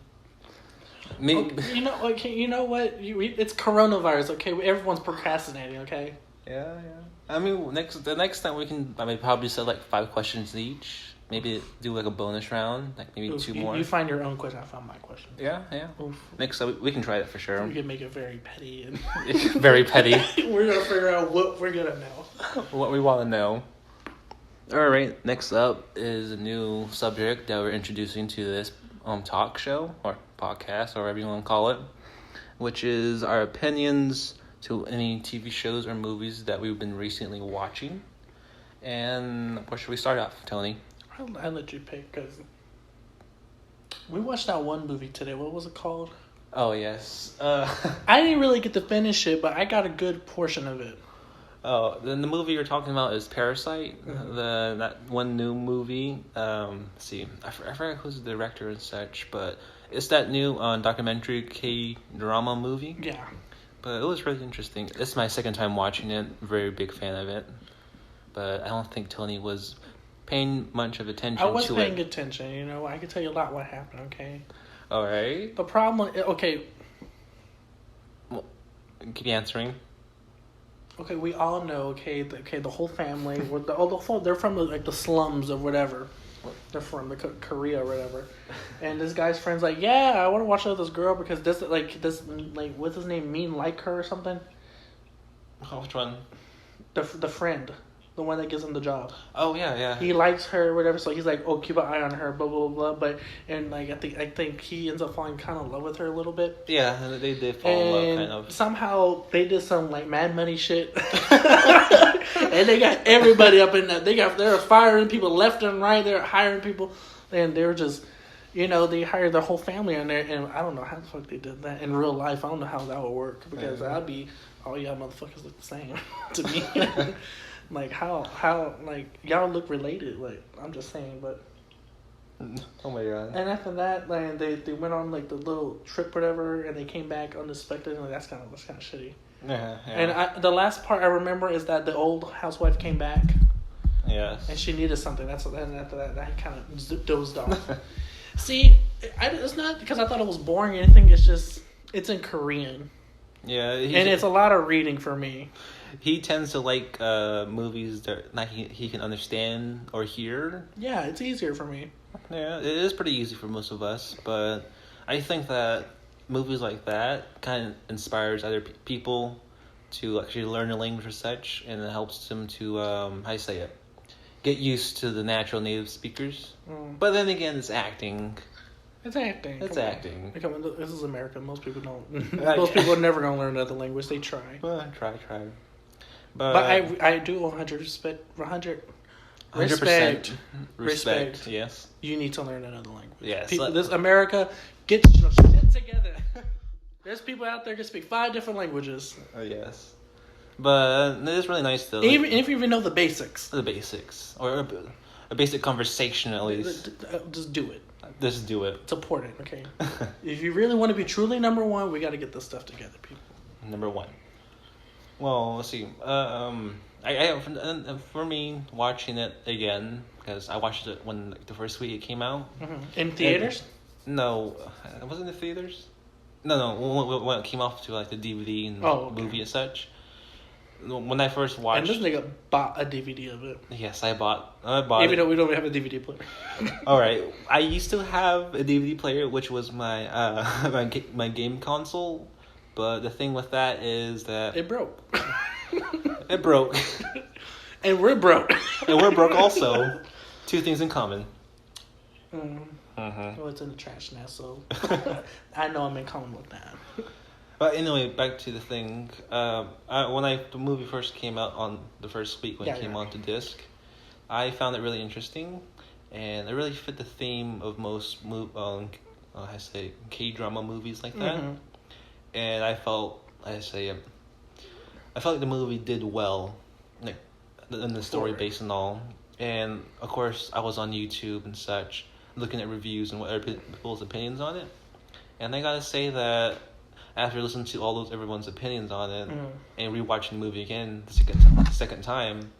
Speaker 2: Okay, you know what? It's coronavirus. Okay, everyone's procrastinating. Okay.
Speaker 1: Yeah. I mean, the next time we can, I mean, probably set like 5 questions each. Maybe do like a bonus round, like maybe 2 more.
Speaker 2: You find your own question. I found my question.
Speaker 1: Yeah. Oof. Next time we can try that for sure.
Speaker 2: We can make it very petty and
Speaker 1: very petty.
Speaker 2: We're gonna figure out what we're gonna know.
Speaker 1: What we want to know. All right. Next up is a new subject that we're introducing to this talk show or podcast or whatever you want to call it, which is our opinions to any TV shows or movies that we've been recently watching. And where should we start off, Tony?
Speaker 2: I'll let you pick because we watched that one movie today. What was it called?
Speaker 1: Oh, yes.
Speaker 2: I didn't really get to finish it, but I got a good portion of it.
Speaker 1: Oh, then the movie you're talking about is Parasite,
Speaker 2: Mm-hmm.
Speaker 1: That one new movie. Let's see, I forgot who's the director and such, but it's that new documentary K-drama movie.
Speaker 2: Yeah.
Speaker 1: But it was really interesting. It's my second time watching it. Very big fan of it. But I don't think Tony was paying much of attention to it.
Speaker 2: I was paying attention, you know. I can tell you a lot what happened, okay?
Speaker 1: All right.
Speaker 2: The problem, okay.
Speaker 1: Well, keep answering.
Speaker 2: Okay, we all know, the whole family, they're from the slums or whatever. They're from Korea or whatever. And this guy's friend's like, yeah, I want to watch out with this girl because this, what's his name, Mean like her or something?
Speaker 1: Oh, which one?
Speaker 2: The friend. The one that gives him the job.
Speaker 1: Oh, yeah.
Speaker 2: He likes her or whatever, so he's like, oh, keep an eye on her, blah, blah, blah. But, and, like, I think he ends up falling kind of in love with her a little bit.
Speaker 1: Yeah, they did fall in love, kind of.
Speaker 2: Somehow they did some, like, Mad Money shit. And they got everybody up in that. They're firing people left and right. They're hiring people. And they're just, they hired their whole family in there. And I don't know how the fuck they did that in real life. I don't know how that would work. Because I'd be, oh, yeah, motherfuckers look the same to me. Like, how, like, y'all look related. Like, I'm just saying, but.
Speaker 1: Oh my god.
Speaker 2: And after that, like, they went on, like, the little trip, whatever, and they came back unexpected, and like, that's kind of shitty.
Speaker 1: Yeah.
Speaker 2: And the last part I remember is that the old housewife came back.
Speaker 1: Yes.
Speaker 2: And she needed something. And after that, I kind of dozed off. See, it's not because I thought it was boring or anything. It's just, it's in Korean.
Speaker 1: Yeah.
Speaker 2: And it's a lot of reading for me.
Speaker 1: He tends to like movies that he can understand or hear.
Speaker 2: Yeah, it's easier for me.
Speaker 1: Yeah, it is pretty easy for most of us, but I think that movies like that kind of inspires other people to actually learn the language or such, and it helps them to, how do you say it, get used to the natural native speakers. But then again, it's acting.
Speaker 2: It's acting.
Speaker 1: It's acting.
Speaker 2: Come on, this is America. Most people don't. Most people are never going to learn another language. They try.
Speaker 1: Well, try.
Speaker 2: But I do 100% respect.
Speaker 1: Yes.
Speaker 2: You need to learn another language.
Speaker 1: Yes.
Speaker 2: This America, get your shit together. There's people out there who speak 5 different languages.
Speaker 1: Yes. But it is really nice though.
Speaker 2: Even if you even know the basics.
Speaker 1: The basics. Or a basic conversation at least.
Speaker 2: Just do it.
Speaker 1: Just do it.
Speaker 2: It's important, okay? If you really want to be truly number one, we got to get this stuff together, people.
Speaker 1: Number one. Well, let's see. For me, watching it again, because I watched it when the first week it came out.
Speaker 2: Mm-hmm. In theaters?
Speaker 1: No. It wasn't in the theaters? No. When it came off to like the DVD and movie and such. When I first watched...
Speaker 2: And this nigga bought a DVD of it.
Speaker 1: Yes, I bought
Speaker 2: Even though we don't have a DVD player.
Speaker 1: Alright. I used to have a DVD player, which was my my game console. But the thing with that is that...
Speaker 2: It broke.
Speaker 1: It broke.
Speaker 2: And we're broke.
Speaker 1: And we're broke also. 2 things in common.
Speaker 2: Well, it's in the trash now, so... I know I'm in common with that.
Speaker 1: But anyway, back to the thing. When the movie first came out on the first week when it came onto disc, I found it really interesting, and it really fit the theme of most K-drama movies like that. Mm-hmm. And I felt like the movie did well, like in the story base and all. And of course, I was on YouTube and such, looking at reviews and what other people's opinions on it. And I gotta say that after listening to all those everyone's opinions on it and rewatching the movie again the second time,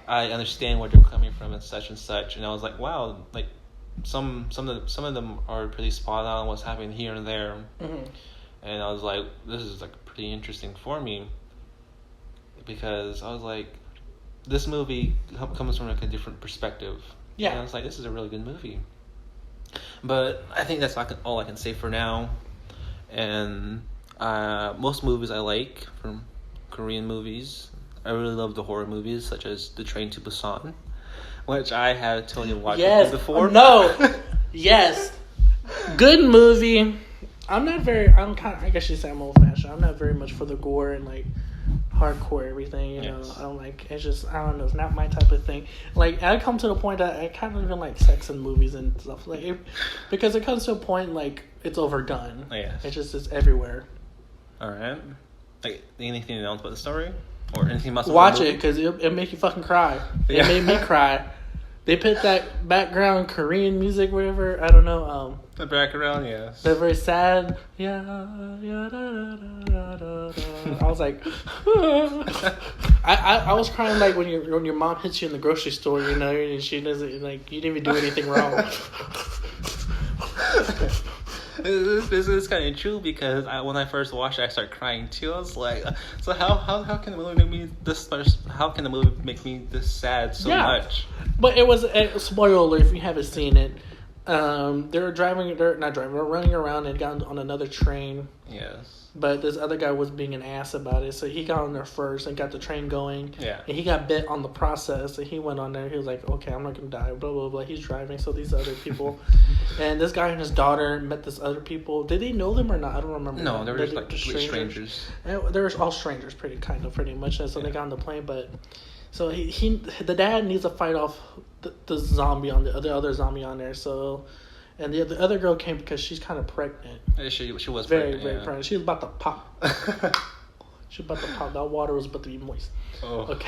Speaker 1: I understand where they're coming from and such, and I was like, wow, like some of them are pretty spot on what's happening here and there, and I was like, this is like pretty interesting for me, because I was like, this movie comes from like a different perspective. And I was like, this is a really good movie. But I think that's all I can say for now. And most movies I like from Korean movies. I really love the horror movies, such as The Train to Busan, which I have totally watched before.
Speaker 2: No. Yes. Good movie. I guess you say I'm old fashioned. I'm not very much for the gore and like hardcore everything, you know. I don't like, it's just, I don't know, it's not my type of thing. Like, I come to the point that I kind of even like sex in movies and stuff, like, because it comes to a point like it's overdone. It's everywhere.
Speaker 1: Alright. Like, anything else about the story? Or anything about
Speaker 2: Watch it, because it'll make you fucking cry. It made me cry. They put that background Korean music, whatever, I don't know.
Speaker 1: The background, yes.
Speaker 2: They're very sad. Yeah, da, da, da, da. I was like, I was crying like when your mom hits you in the grocery store, you know, and she doesn't, like, you didn't even do anything wrong.
Speaker 1: This is kind of true, because when I first watched it, I started crying too. I was like, so how can the movie make me this much? How can the movie make me this sad so much? But
Speaker 2: it was a spoiler alert if you haven't seen it. They're running around and got on another train.
Speaker 1: Yes.
Speaker 2: But this other guy was being an ass about it, so he got on there first and got the train going.
Speaker 1: Yeah.
Speaker 2: And he got bit on the process, and he went on there. He was like, "Okay, I'm not gonna die." Blah blah blah. He's driving, so these other people, and this guy and his daughter met this other people. Did they know them or not? I don't remember.
Speaker 1: No, they were just like complete strangers.
Speaker 2: And they were all strangers, pretty much. And so they got on the plane, but so the dad needs to fight off the zombie on the other zombie on there. So. And the other girl came because she's kind of pregnant.
Speaker 1: She was
Speaker 2: very pregnant. She was about to pop. She was about to pop. That water was about to be moist.
Speaker 1: Oh.
Speaker 2: Okay.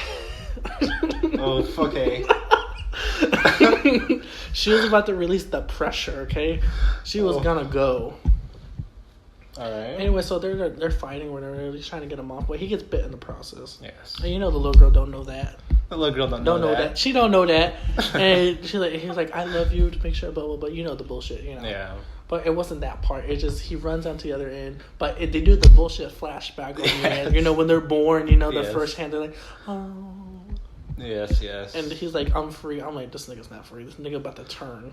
Speaker 1: Okay.
Speaker 2: She was about to release the pressure. Okay. She was gonna go.
Speaker 1: All right.
Speaker 2: Anyway, so they're fighting or whatever. They're trying to get him off, but he gets bit in the process.
Speaker 1: Yes.
Speaker 2: And you know the little girl don't know that.
Speaker 1: The little girl don't know that.
Speaker 2: She don't know that. And he's like, I love you to make sure, blah blah blah. You know the bullshit, you know.
Speaker 1: Yeah.
Speaker 2: But it wasn't that part. It just he runs onto the other end. But they do the bullshit flashback on the end. You know when they're born. You know the first hand. They're like, oh.
Speaker 1: Yes.
Speaker 2: And he's like, I'm free. I'm like, this nigga's not free. This nigga about to turn.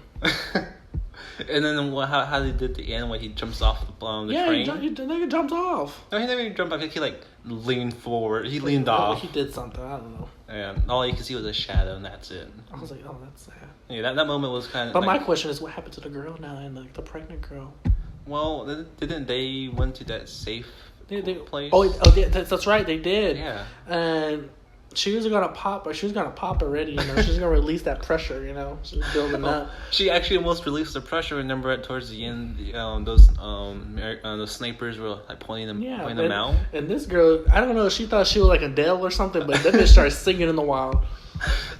Speaker 1: And then how they did the end when he jumps off the train?
Speaker 2: Yeah, the nigga jumps off.
Speaker 1: No, he never even jumped off. He like leaned forward. He leaned off.
Speaker 2: He did something. I don't know.
Speaker 1: Yeah, all you can see was a shadow, and that's it.
Speaker 2: I was like, oh, that's sad.
Speaker 1: Yeah, that moment was kind of.
Speaker 2: But my question is, what happened to the girl now and the pregnant girl?
Speaker 1: Well, didn't they went to that safe place?
Speaker 2: Oh, that's right. They did.
Speaker 1: Yeah.
Speaker 2: And she was gonna pop, but she was gonna pop already. You know, she's gonna release that pressure. You know, she's building up.
Speaker 1: She actually almost released the pressure. Remember, towards the end, those snipers were like pointing them out.
Speaker 2: And this girl, I don't know, she thought she was like Adele or something, but then they started singing in the wild.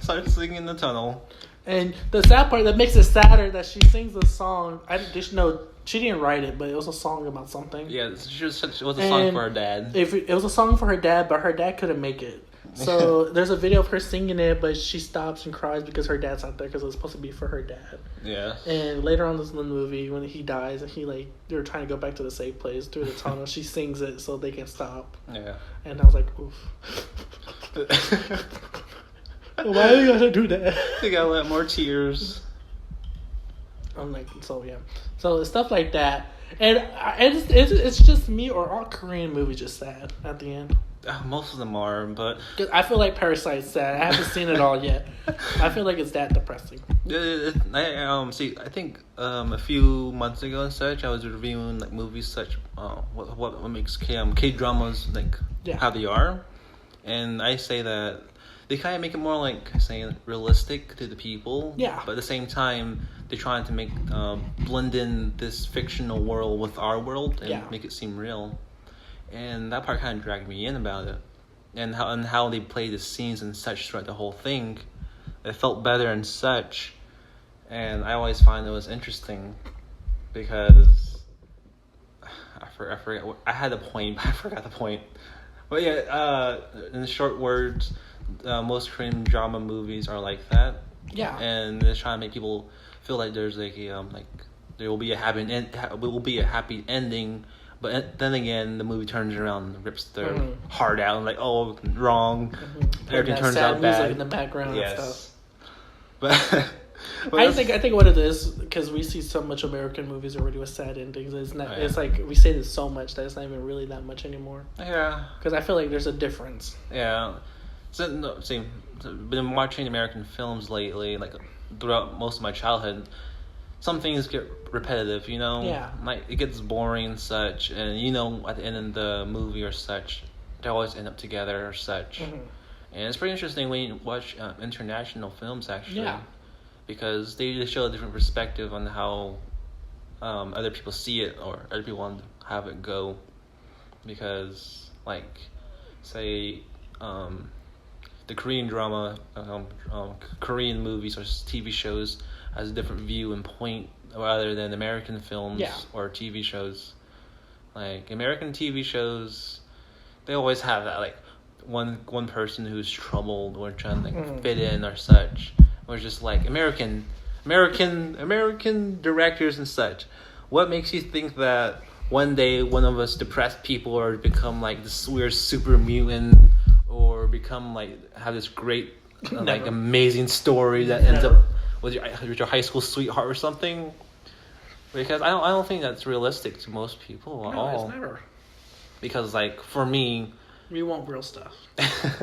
Speaker 1: Started singing in the tunnel.
Speaker 2: And the sad part that makes it sadder that she sings the song. I just know she didn't write it, but it was a song about something.
Speaker 1: Yeah, it was a song for her dad.
Speaker 2: It was a song for her dad, but her dad couldn't make it. So there's a video of her singing it, but she stops and cries because her dad's not there because it was supposed to be for her dad.
Speaker 1: Yeah.
Speaker 2: And later on in the movie, when he dies, and they're trying to go back to the safe place through the tunnel, she sings it so they can stop.
Speaker 1: Yeah.
Speaker 2: And I was like, oof. Why are you gonna do that?
Speaker 1: You gotta let more tears.
Speaker 2: I'm like, so yeah. So stuff like that, and it's just me or all Korean movies just sad at the end.
Speaker 1: Most of them are, but
Speaker 2: I feel like Parasite's sad. I haven't seen it all yet. I feel like it's that depressing.
Speaker 1: I think a few months ago and such, I was reviewing like movies such what makes K-dramas like how they are, and I say that they kind of make it more like saying realistic to the people.
Speaker 2: Yeah.
Speaker 1: But at the same time, they're trying to make blend in this fictional world with our world and make it seem real. And that part kind of dragged me in about it, and how they play the scenes and such throughout the whole thing. It felt better and such, and I always find it was interesting because I forget. I had a point, but I forgot the point. But yeah, in short words, most Korean drama movies are like that.
Speaker 2: Yeah.
Speaker 1: And they're trying to make people feel like there's like there will be a happy ending. But then again, the movie turns around and rips their heart out and like, oh, wrong. Everything turns out bad.
Speaker 2: Music in the background and stuff.
Speaker 1: But
Speaker 2: I think what it is, because we see so much American movies already with sad endings. It's not. It's like we say this so much that it's not even really that much anymore.
Speaker 1: Yeah.
Speaker 2: Because I feel like there's a difference.
Speaker 1: Yeah. So been watching American films lately, like throughout most of my childhood. Some things get repetitive, you know?
Speaker 2: Yeah.
Speaker 1: Like, it gets boring and such, and, you know, at the end of the movie or such, they always end up together or such. And it's pretty interesting when you watch international films, actually.
Speaker 2: Yeah.
Speaker 1: Because they just show a different perspective on how other people see it or other people want to have it go. Because, like, say, the Korean drama, Korean movies or TV shows has a different view and point rather than American films or TV shows. Like, American TV shows, they always have that, like, one person who's troubled or trying to like, fit in or such. Or just like American directors and such. What makes you think that one day one of us depressed people or become like this weird super mutant or become like have this great like amazing story that ends up with your high school sweetheart or something? Because I don't think that's realistic to most people at all.
Speaker 2: It's never.
Speaker 1: Because like for me,
Speaker 2: we want real stuff.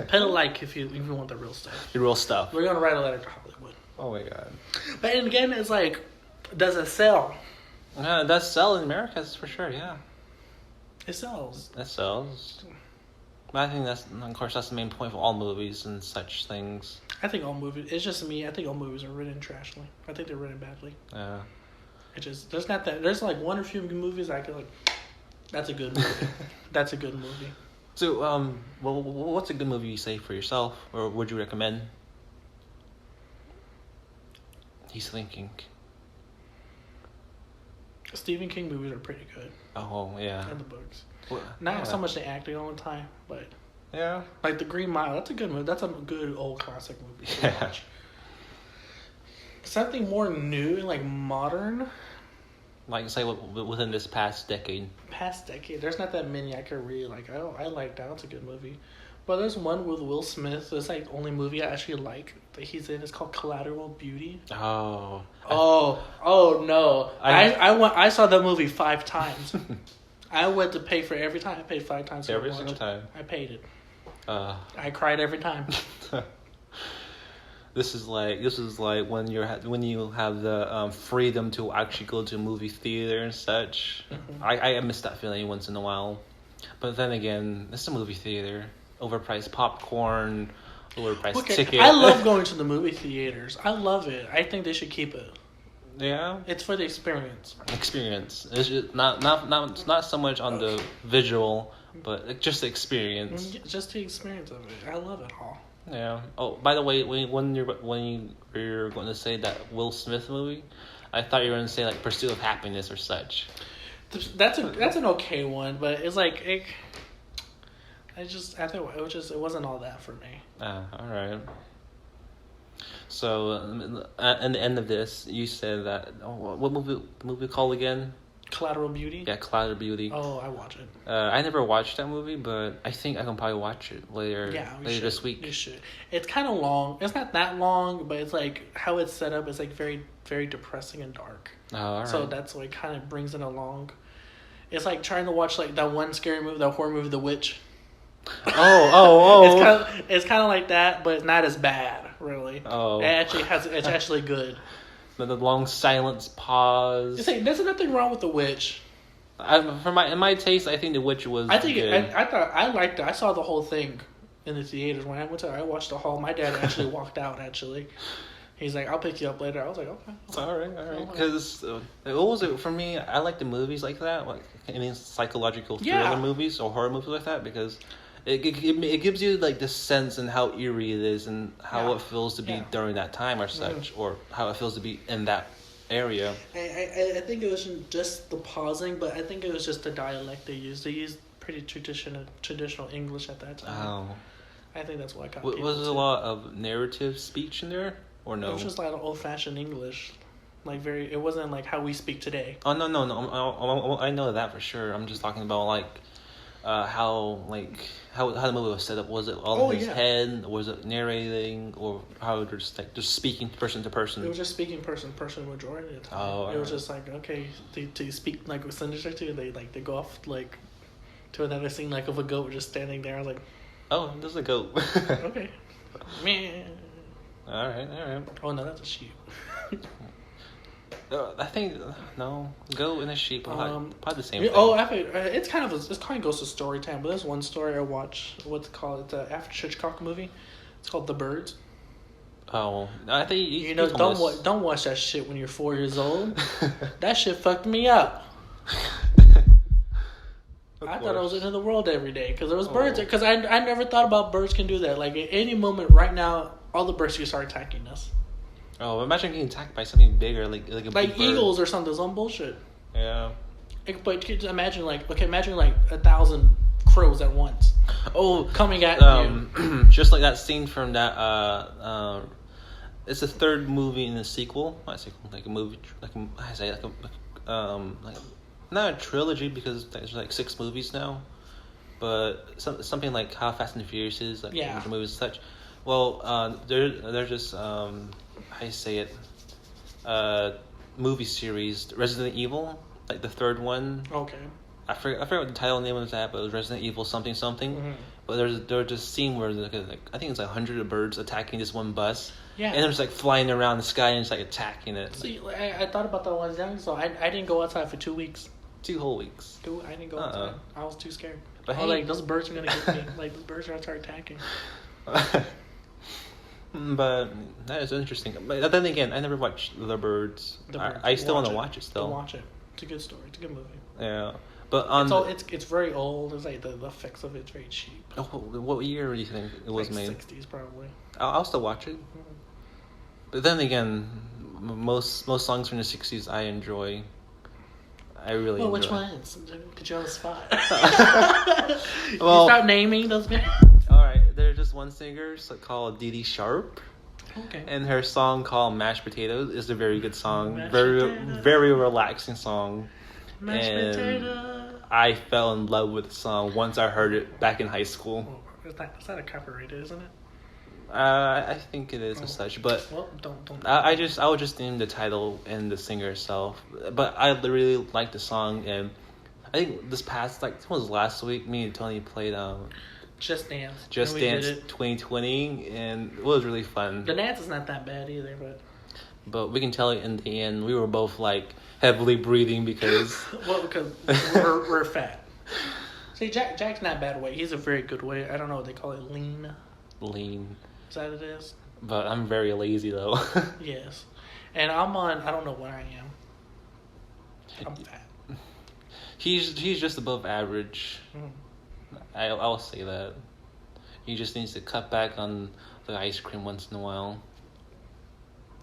Speaker 2: Pedal like if you want the real stuff.
Speaker 1: The real stuff.
Speaker 2: We're gonna write a letter to Hollywood.
Speaker 1: Oh my god.
Speaker 2: But and again, it's like, does it sell?
Speaker 1: Yeah, it does sell in America, that's for sure. Yeah.
Speaker 2: It sells.
Speaker 1: It sells. But I think that's the main point for all movies and such things.
Speaker 2: I think all movies. It's just me. I think all movies are written trashly. I think they're written badly.
Speaker 1: Yeah.
Speaker 2: It just there's not that. There's like one or few movies I could like. That's a good movie. That's a good movie.
Speaker 1: So, well, what's a good movie you say for yourself, or would you recommend? He's thinking.
Speaker 2: Stephen King movies are pretty good.
Speaker 1: Oh yeah.
Speaker 2: And the books.
Speaker 1: Well,
Speaker 2: Not so much the acting all the time, but
Speaker 1: yeah.
Speaker 2: Like The Green Mile. That's a good movie. That's a good old classic movie to watch. Something more new and like modern.
Speaker 1: Like say within this past decade.
Speaker 2: There's not that many I could really like. I like that. It's a good movie. But there's one with Will Smith. It's like the only movie I actually like that he's in. It's called Collateral Beauty.
Speaker 1: Oh.
Speaker 2: Oh no! I saw that movie 5 times. I went to pay for every time. I paid 5 times.
Speaker 1: Every single time.
Speaker 2: I paid it.
Speaker 1: I
Speaker 2: cried every time.
Speaker 1: This is like when you have the freedom to actually go to a movie theater and such. Mm-hmm. I miss that feeling once in a while, but then again, it's a movie theater. Overpriced popcorn, overpriced ticket.
Speaker 2: I love going to the movie theaters. I love it. I think they should keep it.
Speaker 1: Yeah,
Speaker 2: it's for the experience.
Speaker 1: It's just not so much on the visual, but just the experience.
Speaker 2: Just the experience of it. I love it all.
Speaker 1: Yeah. Oh, by the way, when you're going to say that Will Smith movie, I thought you were going to say like Pursuit of Happiness or such.
Speaker 2: That's an okay one, but it's like I think it wasn't all that for me.
Speaker 1: All right. So at the end of this, you said that what movie called again?
Speaker 2: Collateral Beauty?
Speaker 1: Yeah, Collateral Beauty.
Speaker 2: Oh, I watch it.
Speaker 1: I never watched that movie, but I think I can probably watch it later this week.
Speaker 2: You should. It's kind of long. It's not that long, but it's like how it's set up is like very, very depressing and dark.
Speaker 1: Oh, all right.
Speaker 2: So that's what kind of brings it along. It's like trying to watch like that one scary movie, that horror movie, The Witch.
Speaker 1: Oh.
Speaker 2: It's kind of like that, but it's not as bad, really.
Speaker 1: Oh.
Speaker 2: It's actually good.
Speaker 1: The long silence pause.
Speaker 2: There's nothing wrong with The Witch.
Speaker 1: In my taste, I think The Witch was good.
Speaker 2: I liked it. I saw the whole thing in the theaters when I went to. I watched the whole. My dad actually walked out. Actually, he's like, "I'll pick you up later." I was like, "Okay."
Speaker 1: All right. Because for me, I like the movies like that, like any psychological thriller movies or horror movies like that, because it gives you like the sense and how eerie it is and how it feels to be during that time or such, or how it feels to be in that area.
Speaker 2: I think it wasn't just the pausing, but I think it was just the dialect they used. They used pretty traditional English at that time.
Speaker 1: Oh.
Speaker 2: I think that's why I got
Speaker 1: Was there a lot of narrative speech in there, or no?
Speaker 2: It was just like old-fashioned English, like very. It wasn't like how we speak today.
Speaker 1: Oh no! I know that for sure. I'm just talking about like, how the movie was set up. Was it all in his head? Was it narrating, or how it was just speaking person to person?
Speaker 2: It was just speaking person to person majority of the time.
Speaker 1: Oh,
Speaker 2: it was just like, okay, to speak like with sentence or two, they go off like to another scene like of a goat just standing there. I was like,
Speaker 1: oh, there's a goat.
Speaker 2: Okay, man.
Speaker 1: All right.
Speaker 2: Oh no, that's a sheep.
Speaker 1: I think no, goat and a sheep are probably the same thing.
Speaker 2: Oh, it kind of goes to story time. But there's one story I watched. What's it called? It's an After Hitchcock movie. It's called The Birds.
Speaker 1: Oh, I think
Speaker 2: you know. Don't watch that shit when you're 4 years old. That shit fucked me up. I thought I was into the world every day because there was birds. Because I never thought about birds can do that. Like at any moment right now, all the birds can start attacking us.
Speaker 1: Oh, imagine getting attacked by something bigger, like a big bird.
Speaker 2: Eagles or something. Some bullshit.
Speaker 1: Yeah.
Speaker 2: But imagine like 1,000 crows at once.
Speaker 1: Oh,
Speaker 2: coming at you.
Speaker 1: Just like that scene from that. It's the third movie in the sequel. Not a sequel, like a movie, not a trilogy because there's like 6 movies now, but something like How Fast and the Furious is, like the movies and such. Well, they're just how you say it, movie series Resident Evil, like the third one.
Speaker 2: Okay.
Speaker 1: I forget what the title name was that, but it was Resident Evil something. Mm-hmm. But there's just a scene where like I think it's like 100 of birds attacking this one bus.
Speaker 2: Yeah.
Speaker 1: And they're just like flying around the sky and just like attacking it.
Speaker 2: See, I thought about that when I was young, so I didn't go outside for 2 weeks.
Speaker 1: 2 whole weeks.
Speaker 2: I didn't go outside. I was too scared.
Speaker 1: But
Speaker 2: I was like, those birds are gonna get me. Like those birds are gonna start attacking.
Speaker 1: But that is interesting. But then again, I never watched The Birds. I still want to watch it. Still
Speaker 2: watch it. It's a good story. It's a good movie.
Speaker 1: Yeah, but
Speaker 2: it's very old. It's like the effects of it's very cheap.
Speaker 1: Oh, what year do you think it was made?
Speaker 2: 60s probably.
Speaker 1: I'll still watch it. Mm-hmm. But then again, most songs from the 60s I enjoy. I really enjoy.
Speaker 2: Which ones? Put you on the spot.
Speaker 1: Well,
Speaker 2: you stop naming those guys.
Speaker 1: All right, there's just one singer called Dee Dee Sharp.
Speaker 2: Okay.
Speaker 1: And her song called Mashed Potatoes is a very good song.
Speaker 2: Mashed
Speaker 1: very
Speaker 2: potatoes.
Speaker 1: Very relaxing song.
Speaker 2: Mashed
Speaker 1: and
Speaker 2: potato.
Speaker 1: I fell in love with the song once I heard it back in high school.
Speaker 2: Is that a copyrighted, isn't it?
Speaker 1: I think it is as such, but
Speaker 2: don't.
Speaker 1: I would just name the title and the singer herself. But I really like the song, and I think this past it was last week. Me and Tony played
Speaker 2: Just Dance.
Speaker 1: Just Dance 2020, and it was really fun.
Speaker 2: The dance is not that bad either,
Speaker 1: but we can tell in the end we were both like heavily breathing because
Speaker 2: because we're fat. See, Jack's not bad weight. He's a very good weight. I don't know what they call it. Lean. Is that what it is?
Speaker 1: But I'm very lazy though.
Speaker 2: Yes, and I don't know what I am. I'm fat.
Speaker 1: He's just above average.
Speaker 2: Mm.
Speaker 1: I'll say that. He just needs to cut back on the ice cream once in a while.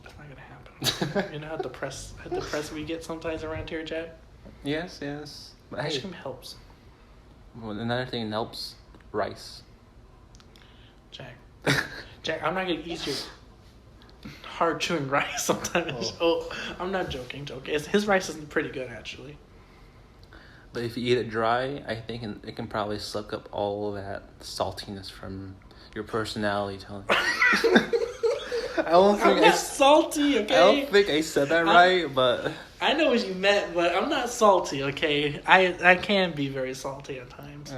Speaker 2: That's not gonna happen. You know how depressed we get sometimes around here, Jack?
Speaker 1: Yes. But
Speaker 2: ice cream helps.
Speaker 1: Well, another thing that helps, rice.
Speaker 2: Jack, I'm not gonna eat your hard chewing rice sometimes. Oh, I'm not joking. His rice is pretty good actually.
Speaker 1: But if you eat it dry, I think it can probably suck up all of that saltiness from your personality, Tony.
Speaker 2: I'm not salty, okay?
Speaker 1: I don't think I said that right, but
Speaker 2: I know what you meant, but I'm not salty, okay? I can be very salty at times.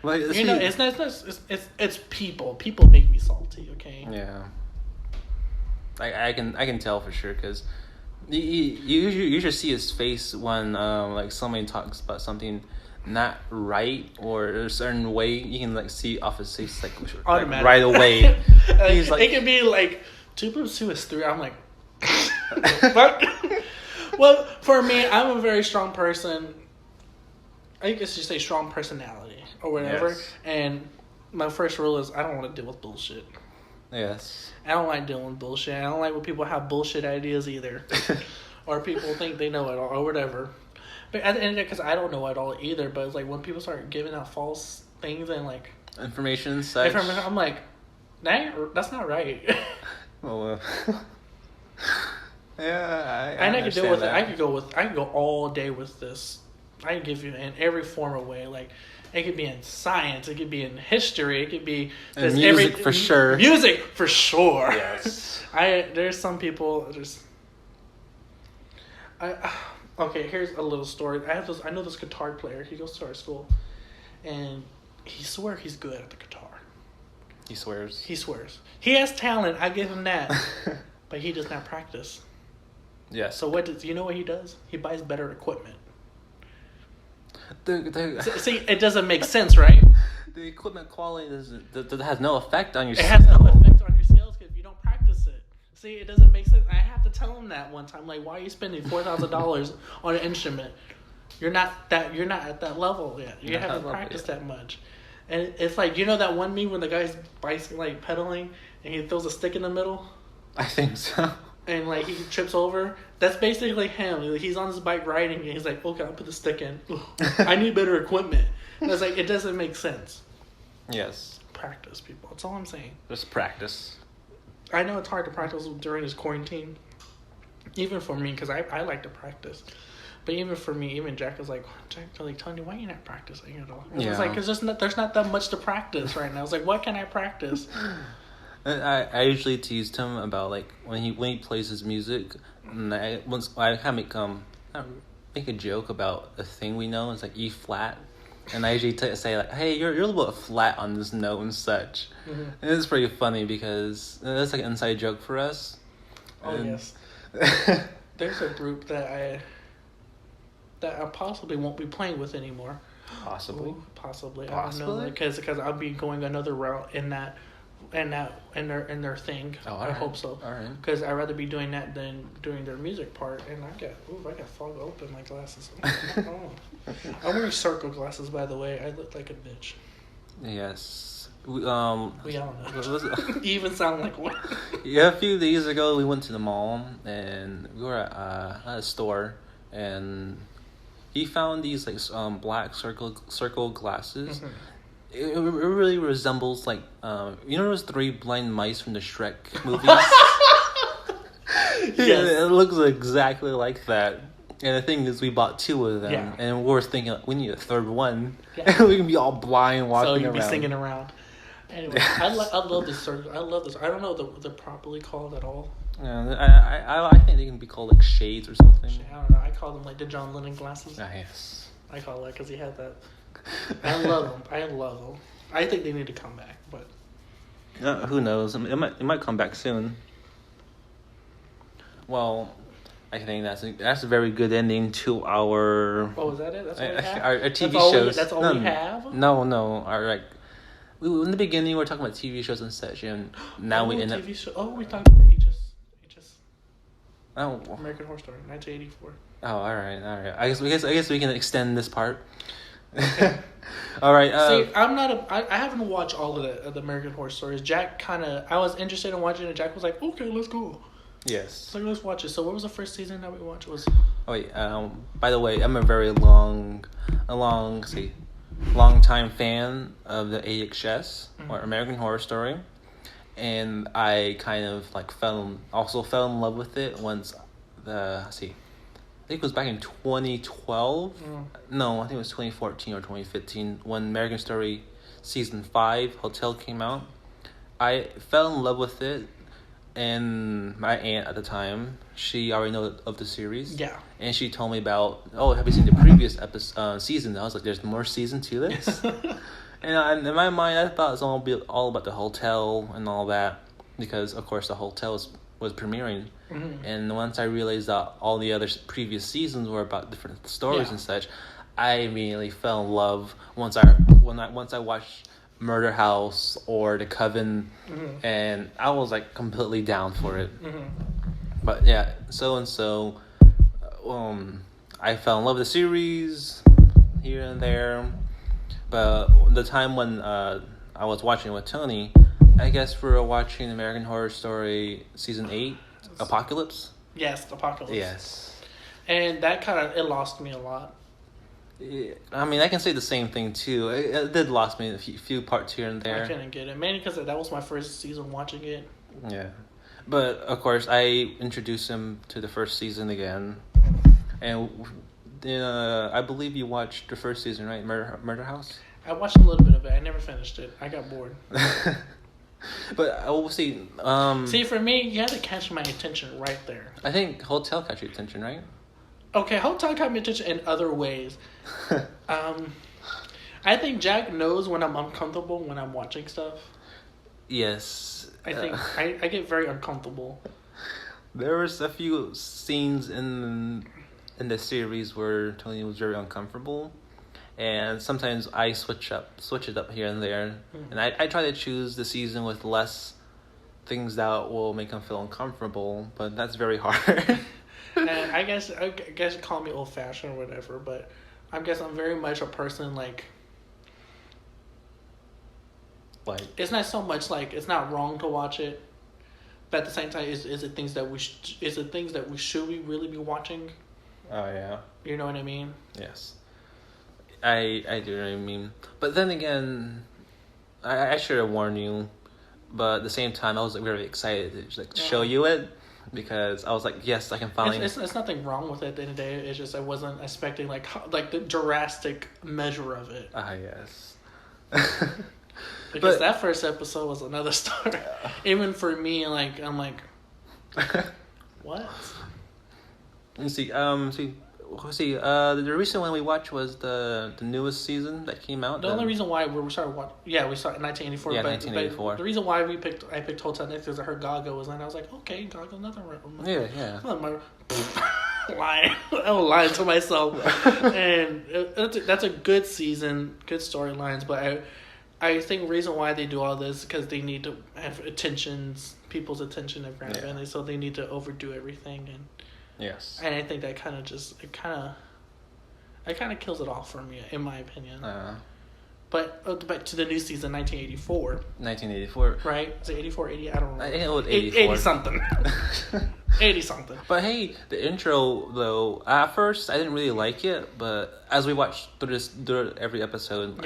Speaker 1: Well,
Speaker 2: it's people. People make me salty, okay?
Speaker 1: Yeah. I can tell for sure because you should see his face when like somebody talks about something not right or a certain way. You can see off his face like right away. He's like,
Speaker 2: it can be like 2 + 2 is 3. I'm like, what? Well, for me, I'm a very strong person. I guess you say strong personality or whatever.
Speaker 1: Yes.
Speaker 2: And my first rule is I don't want to deal with bullshit.
Speaker 1: Yes.
Speaker 2: I don't like dealing with bullshit. I don't like when people have bullshit ideas either. Or people think they know it all or whatever. But at the end of it, because I don't know it all either, but it's like when people start giving out false things and like...
Speaker 1: Information, such.
Speaker 2: I'm like, that's not right.
Speaker 1: Well, yeah,
Speaker 2: I could deal with
Speaker 1: that.
Speaker 2: it. I could go all day with this. I can give you in every form of way. Like, it could be in science. It could be in history. It could be
Speaker 1: and music for sure.
Speaker 2: Music for sure.
Speaker 1: Yes.
Speaker 2: There's some people okay, here's a little story. I know this guitar player. He goes to our school, and he swears he's good at the guitar.
Speaker 1: He swears.
Speaker 2: He has talent. I give him that, but he does not practice.
Speaker 1: Yeah.
Speaker 2: So you know what he does? He buys better equipment. See, it doesn't make sense, right?
Speaker 1: The equipment quality has no effect on your
Speaker 2: skills. It has no effect on your skills if you don't practice it. See, it doesn't make sense. I have to tell him that one time. Like, why are you spending $4,000 on an instrument? You're not at that level yet. You haven't practiced that much. And it's like, you know that one meme when the guy's bicycle, like, pedaling and he throws a stick in the middle?
Speaker 1: I think so.
Speaker 2: And, like, he trips over. That's basically him. He's on his bike riding, and he's like, okay, I'll put the stick in. I need better equipment. And it's like, it doesn't make sense.
Speaker 1: Yes.
Speaker 2: Practice, people. That's all I'm saying.
Speaker 1: Just practice.
Speaker 2: I know it's hard to practice during this quarantine. Even for me, because I like to practice. But even for me, even Jack is like, Tony, why are you not practicing at all? Yeah. It's like, there's not that much to practice right now. It's like, what can I practice?
Speaker 1: I usually teased him about, like, when he plays his music, and I kind of make a joke about a thing we know. It's like E flat, and I usually say like, hey, you're a little bit flat on this note and such. Mm-hmm. And it's pretty funny because that's like an inside joke for us.
Speaker 2: Oh, yes. There's a group that I possibly won't be playing with anymore.
Speaker 1: Possibly.
Speaker 2: Ooh, possibly. I don't know, because I'll be going another route in their thing. Oh, I hope so.
Speaker 1: All right.
Speaker 2: Because I'd rather be doing that than doing their music part. And I got fog open my glasses. Oh. I'm wearing circle glasses, by the way. I look like a bitch.
Speaker 1: Yes.
Speaker 2: We all know. You even sound like one.
Speaker 1: Yeah, a few days ago we went to the mall and we were at a store, and he found these like black circle glasses. Mm-hmm. It really resembles like you know those 3 blind mice from the Shrek movies. Yes. Yeah, it looks exactly like that. And the thing is, we bought 2 of them, and we were thinking we need a 3rd one. Yeah. We can be all blind walking around. So you'd be
Speaker 2: singing around. Anyway, I love this circle. I love this. I don't know what they're properly called at all.
Speaker 1: Yeah, I think they can be called like shades or something.
Speaker 2: I don't know. I call them like the John Lennon glasses.
Speaker 1: Yes.
Speaker 2: I call that because he had that. I love them. I think they need to come back, but
Speaker 1: who knows? It might come back soon. Well, I think that's a very good ending to our.
Speaker 2: Oh, is that it? That's all we have?
Speaker 1: Our TV shows.
Speaker 2: That's all we have.
Speaker 1: No. In the beginning we were talking about TV shows and such, and now we end up.
Speaker 2: TV show. Oh, we talked about Aegis.
Speaker 1: Oh.
Speaker 2: American Horror Story, 1984.
Speaker 1: Oh, all right. I guess we can extend this part. Okay. All right.
Speaker 2: See, I haven't watched all of the American Horror Stories. Jack I was interested in watching it. Jack was like, okay, let's go.
Speaker 1: Yes.
Speaker 2: So let's watch it. So what was the first season that we watched?
Speaker 1: Oh wait. By the way, I'm a very long time fan of the AXS or American Horror Story, and I kind of like fell in love with it once I think it was back in 2012. No, I think it was 2014 or 2015 when American Story season 5 Hotel came out. I fell in love with it, and my aunt at the time, she already knew of the series.
Speaker 2: Yeah.
Speaker 1: And she told me about, have you seen the previous season? And I was like, there's more season to this? And in my mind, I thought it was all about the hotel and all that, because of course the hotel was premiering. Mm-hmm. And once I realized that all the other previous seasons were about different stories and such, I immediately fell in love once I watched Murder House or The Coven, and I was like completely down for it. Mm-hmm. But yeah, I fell in love with the series here and there. But the time when I was watching with Tony, I guess we're watching American Horror Story season 8, Apocalypse.
Speaker 2: Yes, Apocalypse.
Speaker 1: Yes.
Speaker 2: And that it lost me a lot.
Speaker 1: I mean, I can say the same thing too. It did lost me a few parts here and there.
Speaker 2: I couldn't get it, mainly because that was my first season watching it.
Speaker 1: Yeah, but of course, I introduced him to the first season again, and I believe you watched the first season, right? Murder House.
Speaker 2: I watched a little bit of it. I never finished it. I got bored.
Speaker 1: But I will see.
Speaker 2: See, for me, you had to catch my attention right there.
Speaker 1: I think Hotel caught your attention, right?
Speaker 2: Okay, Hotel caught my attention in other ways. I think Jack knows when I'm uncomfortable when I'm watching stuff.
Speaker 1: Yes.
Speaker 2: I think I get very uncomfortable.
Speaker 1: There was a few scenes in the series where Tony was very uncomfortable, and sometimes I switch it up here and there, and I try to choose the season with less things that will make him feel uncomfortable, but that's very hard.
Speaker 2: And I guess you call me old fashioned or whatever, but I guess I'm very much a person like it's not so much like it's not wrong to watch it, but at the same time, is it things that we should we really be watching?
Speaker 1: Oh yeah.
Speaker 2: You know what I mean?
Speaker 1: Yes. I do know what I mean, but then again, I should have warned you, but at the same time, I was very excited to show you it. Because I was like, yes, I can finally.
Speaker 2: It's nothing wrong with it at the end of the day. It's just I wasn't expecting like the drastic measure of it.
Speaker 1: Yes.
Speaker 2: Because that first episode was another story. Even for me, like I'm like, what?
Speaker 1: You see, the recent one we watched was the newest season that came out.
Speaker 2: The only reason why we started watching, we started in 1984.
Speaker 1: Yeah, 1984.
Speaker 2: But the reason why I picked Hotel Next is I heard Gaga was on. I was like, okay, Gaga, nothing wrong.
Speaker 1: Yeah.
Speaker 2: Lying. I was lying to myself. And that's a good season, good storylines. But I think the reason why they do all this is because they need to have people's attention and family, so they need to overdo everything and.
Speaker 1: Yes.
Speaker 2: And I think that kind of kills it off for me, in my opinion. But back to the new season, 1984.
Speaker 1: 1984.
Speaker 2: Right? Is it 84, 80? I don't know.
Speaker 1: I think it was 84.
Speaker 2: 80-something. 80-something.
Speaker 1: But hey, the intro, though, at first, I didn't really like it. But as we watched through every episode,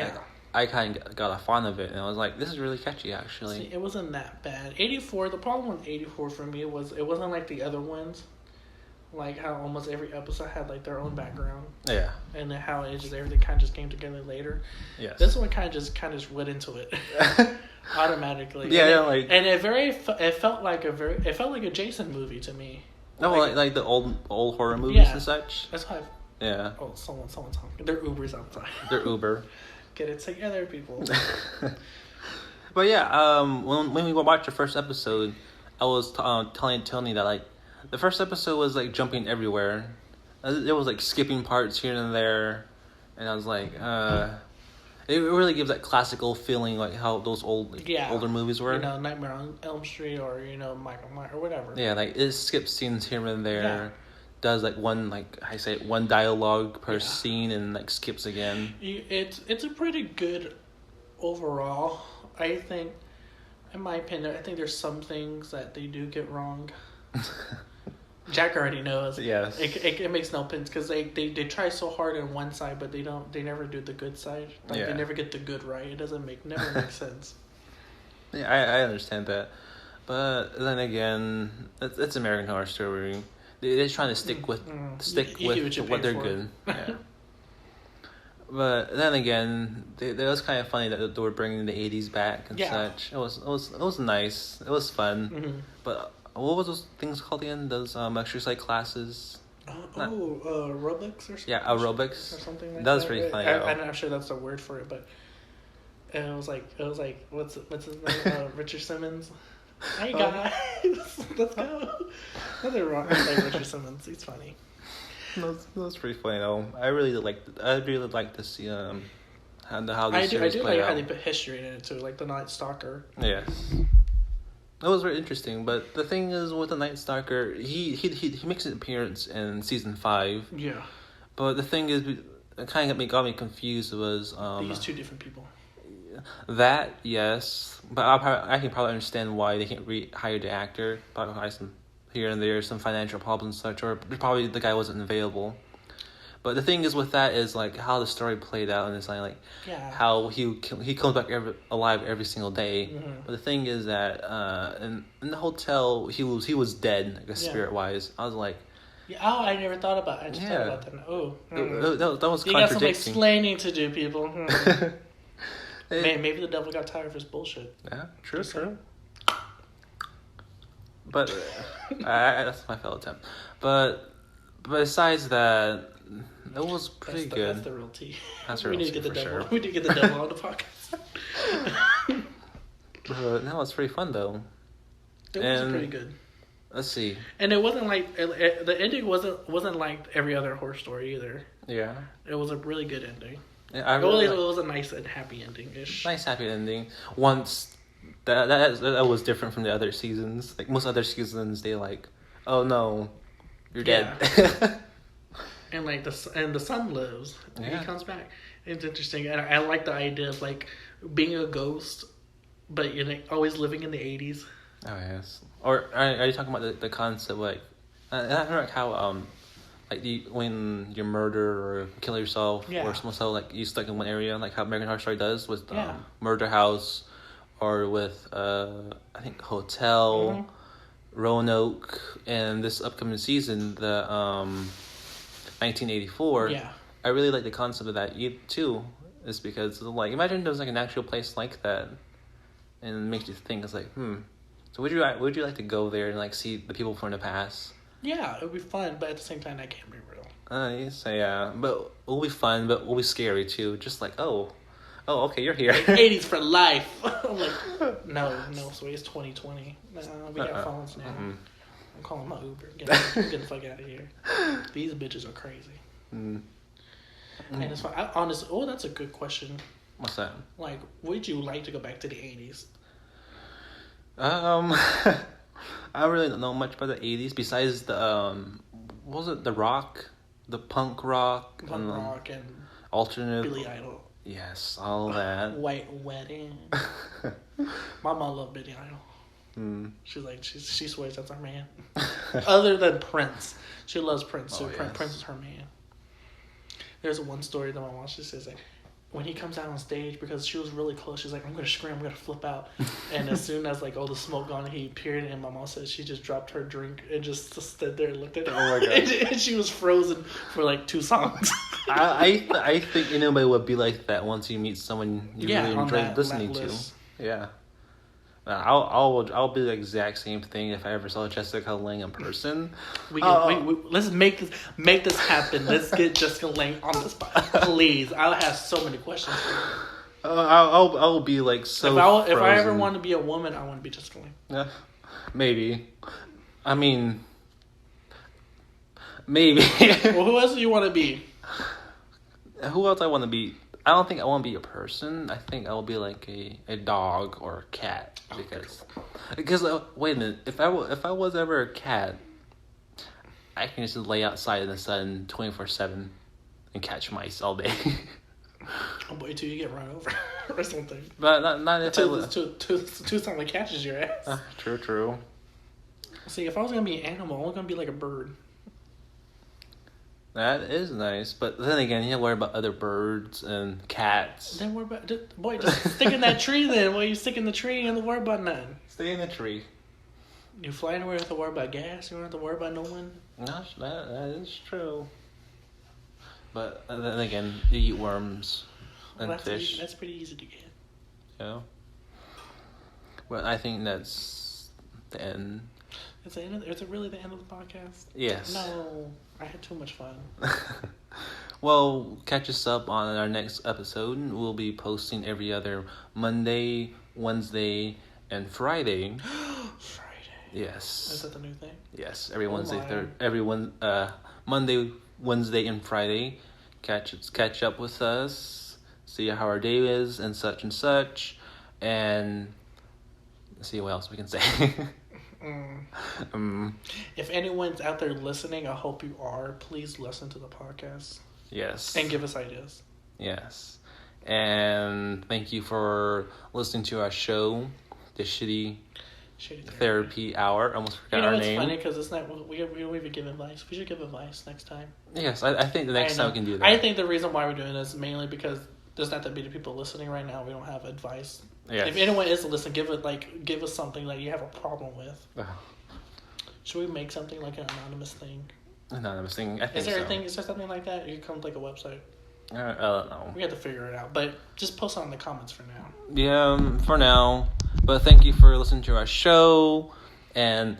Speaker 1: I kind of got a fond of it. And I was like, this is really catchy, actually.
Speaker 2: See, it wasn't that bad. 84, the problem with 84 for me was it wasn't like the other ones. Like how almost every episode had like their own background. Yeah. And then how it just everything kind of just came together later. Yes. This one kind of just went into it automatically.
Speaker 1: Yeah,
Speaker 2: and it felt like a Jason movie to me.
Speaker 1: No, like the old horror movies and such.
Speaker 2: That's how.
Speaker 1: Yeah.
Speaker 2: Oh, someone's talking. They're Ubers outside.
Speaker 1: They're Uber.
Speaker 2: Get it together, people.
Speaker 1: But yeah, when we watched the first episode, I was telling Tony that like. The first episode was like jumping everywhere. It was like skipping parts here and there, and I was like, it really gives that classical feeling like how those older movies were.
Speaker 2: Nightmare on Elm Street or Michael Myers or whatever.
Speaker 1: Yeah, like it skips scenes here and there. Yeah. Does like one dialogue per scene and like skips again.
Speaker 2: It's a pretty good overall. I think, in my opinion, I think there's some things that they do get wrong. Jack already knows.
Speaker 1: Yes.
Speaker 2: It makes no sense because they try so hard on one side, but they never do the good side. They never get the good right. It never makes sense.
Speaker 1: Yeah, I understand that, but then again, it's American Horror Story. They're trying to stick with what they're good. Yeah. But then again, it was kind of funny that they were bringing the 80s back and such. It was nice. It was fun, but. What was those things called again? Those exercise classes?
Speaker 2: Aerobics or something?
Speaker 1: Yeah, aerobics.
Speaker 2: Or something like
Speaker 1: that. Was pretty funny.
Speaker 2: I'm not sure that's the word for it, but it was like what's his name? Richard Simmons. Hey guys, let's go. Nothing wrong with Richard Simmons. He's funny.
Speaker 1: That was pretty funny though. I really like to see how the series
Speaker 2: I do
Speaker 1: play
Speaker 2: like
Speaker 1: out.
Speaker 2: how they put history in it too, like the Night Stalker.
Speaker 1: Yes. That was very interesting, but the thing is with the Night Stalker, he makes an appearance in season 5.
Speaker 2: Yeah.
Speaker 1: But the thing is, it kind of got me confused was
Speaker 2: these two different people.
Speaker 1: that, yes, but I can probably understand why they can't rehire the actor. Probably some here and there, some financial problems and such, or probably the guy wasn't available. But the thing is with that is like how the story played out, and it's like how he comes back alive every single day.
Speaker 2: Mm-hmm.
Speaker 1: But the thing is that in the hotel he was dead, like spirit wise. I was like,
Speaker 2: yeah, oh, I never thought about. I just thought about that. Oh,
Speaker 1: that was
Speaker 2: you
Speaker 1: contradicting.
Speaker 2: got some explaining to do, people. Maybe the devil got tired of his bullshit.
Speaker 1: Yeah, true. But that's my fellow attempt. But besides that, it was pretty good.
Speaker 2: That's the real tea.
Speaker 1: That's the real tea for sure.
Speaker 2: We need to get the devil on the podcast.
Speaker 1: No, it's pretty fun though.
Speaker 2: It was pretty good.
Speaker 1: Let's see.
Speaker 2: And it wasn't like the ending wasn't like every other horror story either.
Speaker 1: Yeah.
Speaker 2: It was a really good ending.
Speaker 1: Yeah,
Speaker 2: it was a nice and happy ending-ish.
Speaker 1: Nice happy ending. Once that was different from the other seasons. Like most other seasons, they like, oh no, you're dead.
Speaker 2: And like the son lives.
Speaker 1: Yeah.
Speaker 2: He comes back. It's interesting, and I like the idea of like being a ghost, but you're like always living in the 80s.
Speaker 1: Oh yes. Or are you talking about the concept like I don't know how like when you murder or kill yourself or someone so like you stuck in one area like how American Horror Story does with Murder House or with I think Hotel, Roanoke, and this upcoming season the 1984. Yeah. I really like the concept of that too. Is because like imagine there's like an actual place like that, and it makes you think it's like So would you like to go there and like see the people from the past? Yeah,
Speaker 2: it would be fun, but at the same time, that can't be real.
Speaker 1: Yeah, but it'll be fun, but it'll be scary too. Just like, oh, okay, you're here.
Speaker 2: Like 80s for life. I'm like, no, so it's 2020. We got phones now. Mm-hmm. I'm calling my Uber. Get the fuck out of here. These bitches are crazy. And it's fun. Honestly, that's a good question.
Speaker 1: What's that?
Speaker 2: Like, would you like to go back to the 80s?
Speaker 1: I really don't know much about the 80s besides the what was it, the rock, the punk rock,
Speaker 2: and
Speaker 1: alternative
Speaker 2: Billy Idol.
Speaker 1: Yes, all that.
Speaker 2: White Wedding. My mom loved Billy Idol. She's like she swears that's her man. Other than Prince, she loves Prince too. Yes. Prince is her man. There's one story that my mom she says like, when he comes out on stage, because she was really close, she's like, I'm going to scream, I'm going to flip out. And as soon as, like, all the smoke gone, he appeared, and my mom said she just dropped her drink and just stood there and looked at her. Oh, my God. And she was frozen for, like, 2 songs.
Speaker 1: I think anybody would be like that once you meet someone you really enjoy listening to. Yeah. I'll be the exact same thing if I ever saw Jessica Lange in person.
Speaker 2: Let's make this happen. Let's get Jessica Lange on the spot, please. I'll have so many questions for you.
Speaker 1: I'll be like so.
Speaker 2: If I ever want to be a woman, I want to be Jessica Lange.
Speaker 1: Yeah, maybe. I mean, maybe.
Speaker 2: Well, who else do you want to be?
Speaker 1: Who else I want to be? I don't think I want to be a person. I think I'll be like a dog or a cat because wait a minute. If I was ever a cat, I can just lay outside in the sun 24/7 and catch mice all day.
Speaker 2: Oh boy, till you get run over or something.
Speaker 1: But not if
Speaker 2: till something catches your ass.
Speaker 1: True.
Speaker 2: See, if I was gonna be an animal, I was gonna be like a bird.
Speaker 1: That is nice, but then again, you have to worry about other birds and cats.
Speaker 2: Then worry about just stick in that tree. Then why you stick in the tree and don't worry about nothing?
Speaker 1: Stay in the tree.
Speaker 2: You fly anywhere, you don't have to worry about gas. You don't have to worry about no one.
Speaker 1: No, that is true. But then again, you eat worms and fish.
Speaker 2: That's pretty easy to get.
Speaker 1: Yeah. Well, I think that's the end.
Speaker 2: Is it really the end of the podcast?
Speaker 1: Yes.
Speaker 2: No, I had too much fun.
Speaker 1: Well, catch us up on our next episode. We'll be posting every other Monday, Wednesday, and Friday.
Speaker 2: Friday.
Speaker 1: Yes.
Speaker 2: Is that the new thing?
Speaker 1: Yes, every Monday, Wednesday, and Friday. Catch up with us. See how our day is and such, and see what else we can say.
Speaker 2: If anyone's out there listening, I hope you are. Please listen to the podcast.
Speaker 1: Yes.
Speaker 2: And give us ideas.
Speaker 1: Yes. And thank you for listening to our show, the Shitty Therapy Hour. Almost forgot our name.
Speaker 2: It's funny because it's not we don't even give advice. We should give advice next time.
Speaker 1: Yes, I think the next time we can do that.
Speaker 2: I think the reason why we're doing this is mainly because there's not that many people listening right now. We don't have advice. Yes. If anyone is listening, give us something that you have a problem with. Should we make something like an anonymous thing?
Speaker 1: Anonymous thing, I think
Speaker 2: so. Is there something like that? You can come like a website.
Speaker 1: I don't know.
Speaker 2: We have to figure it out, but just post it in the comments for now.
Speaker 1: Yeah, for now. But thank you for listening to our show, and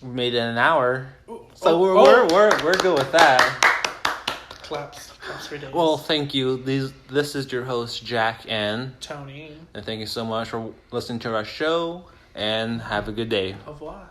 Speaker 1: we made it an hour, so we're good with that.
Speaker 2: Claps for days.
Speaker 1: Well, thank you. This is your host Jack and
Speaker 2: Tony,
Speaker 1: and thank you so much for listening to our show, and have a good day.
Speaker 2: Au revoir.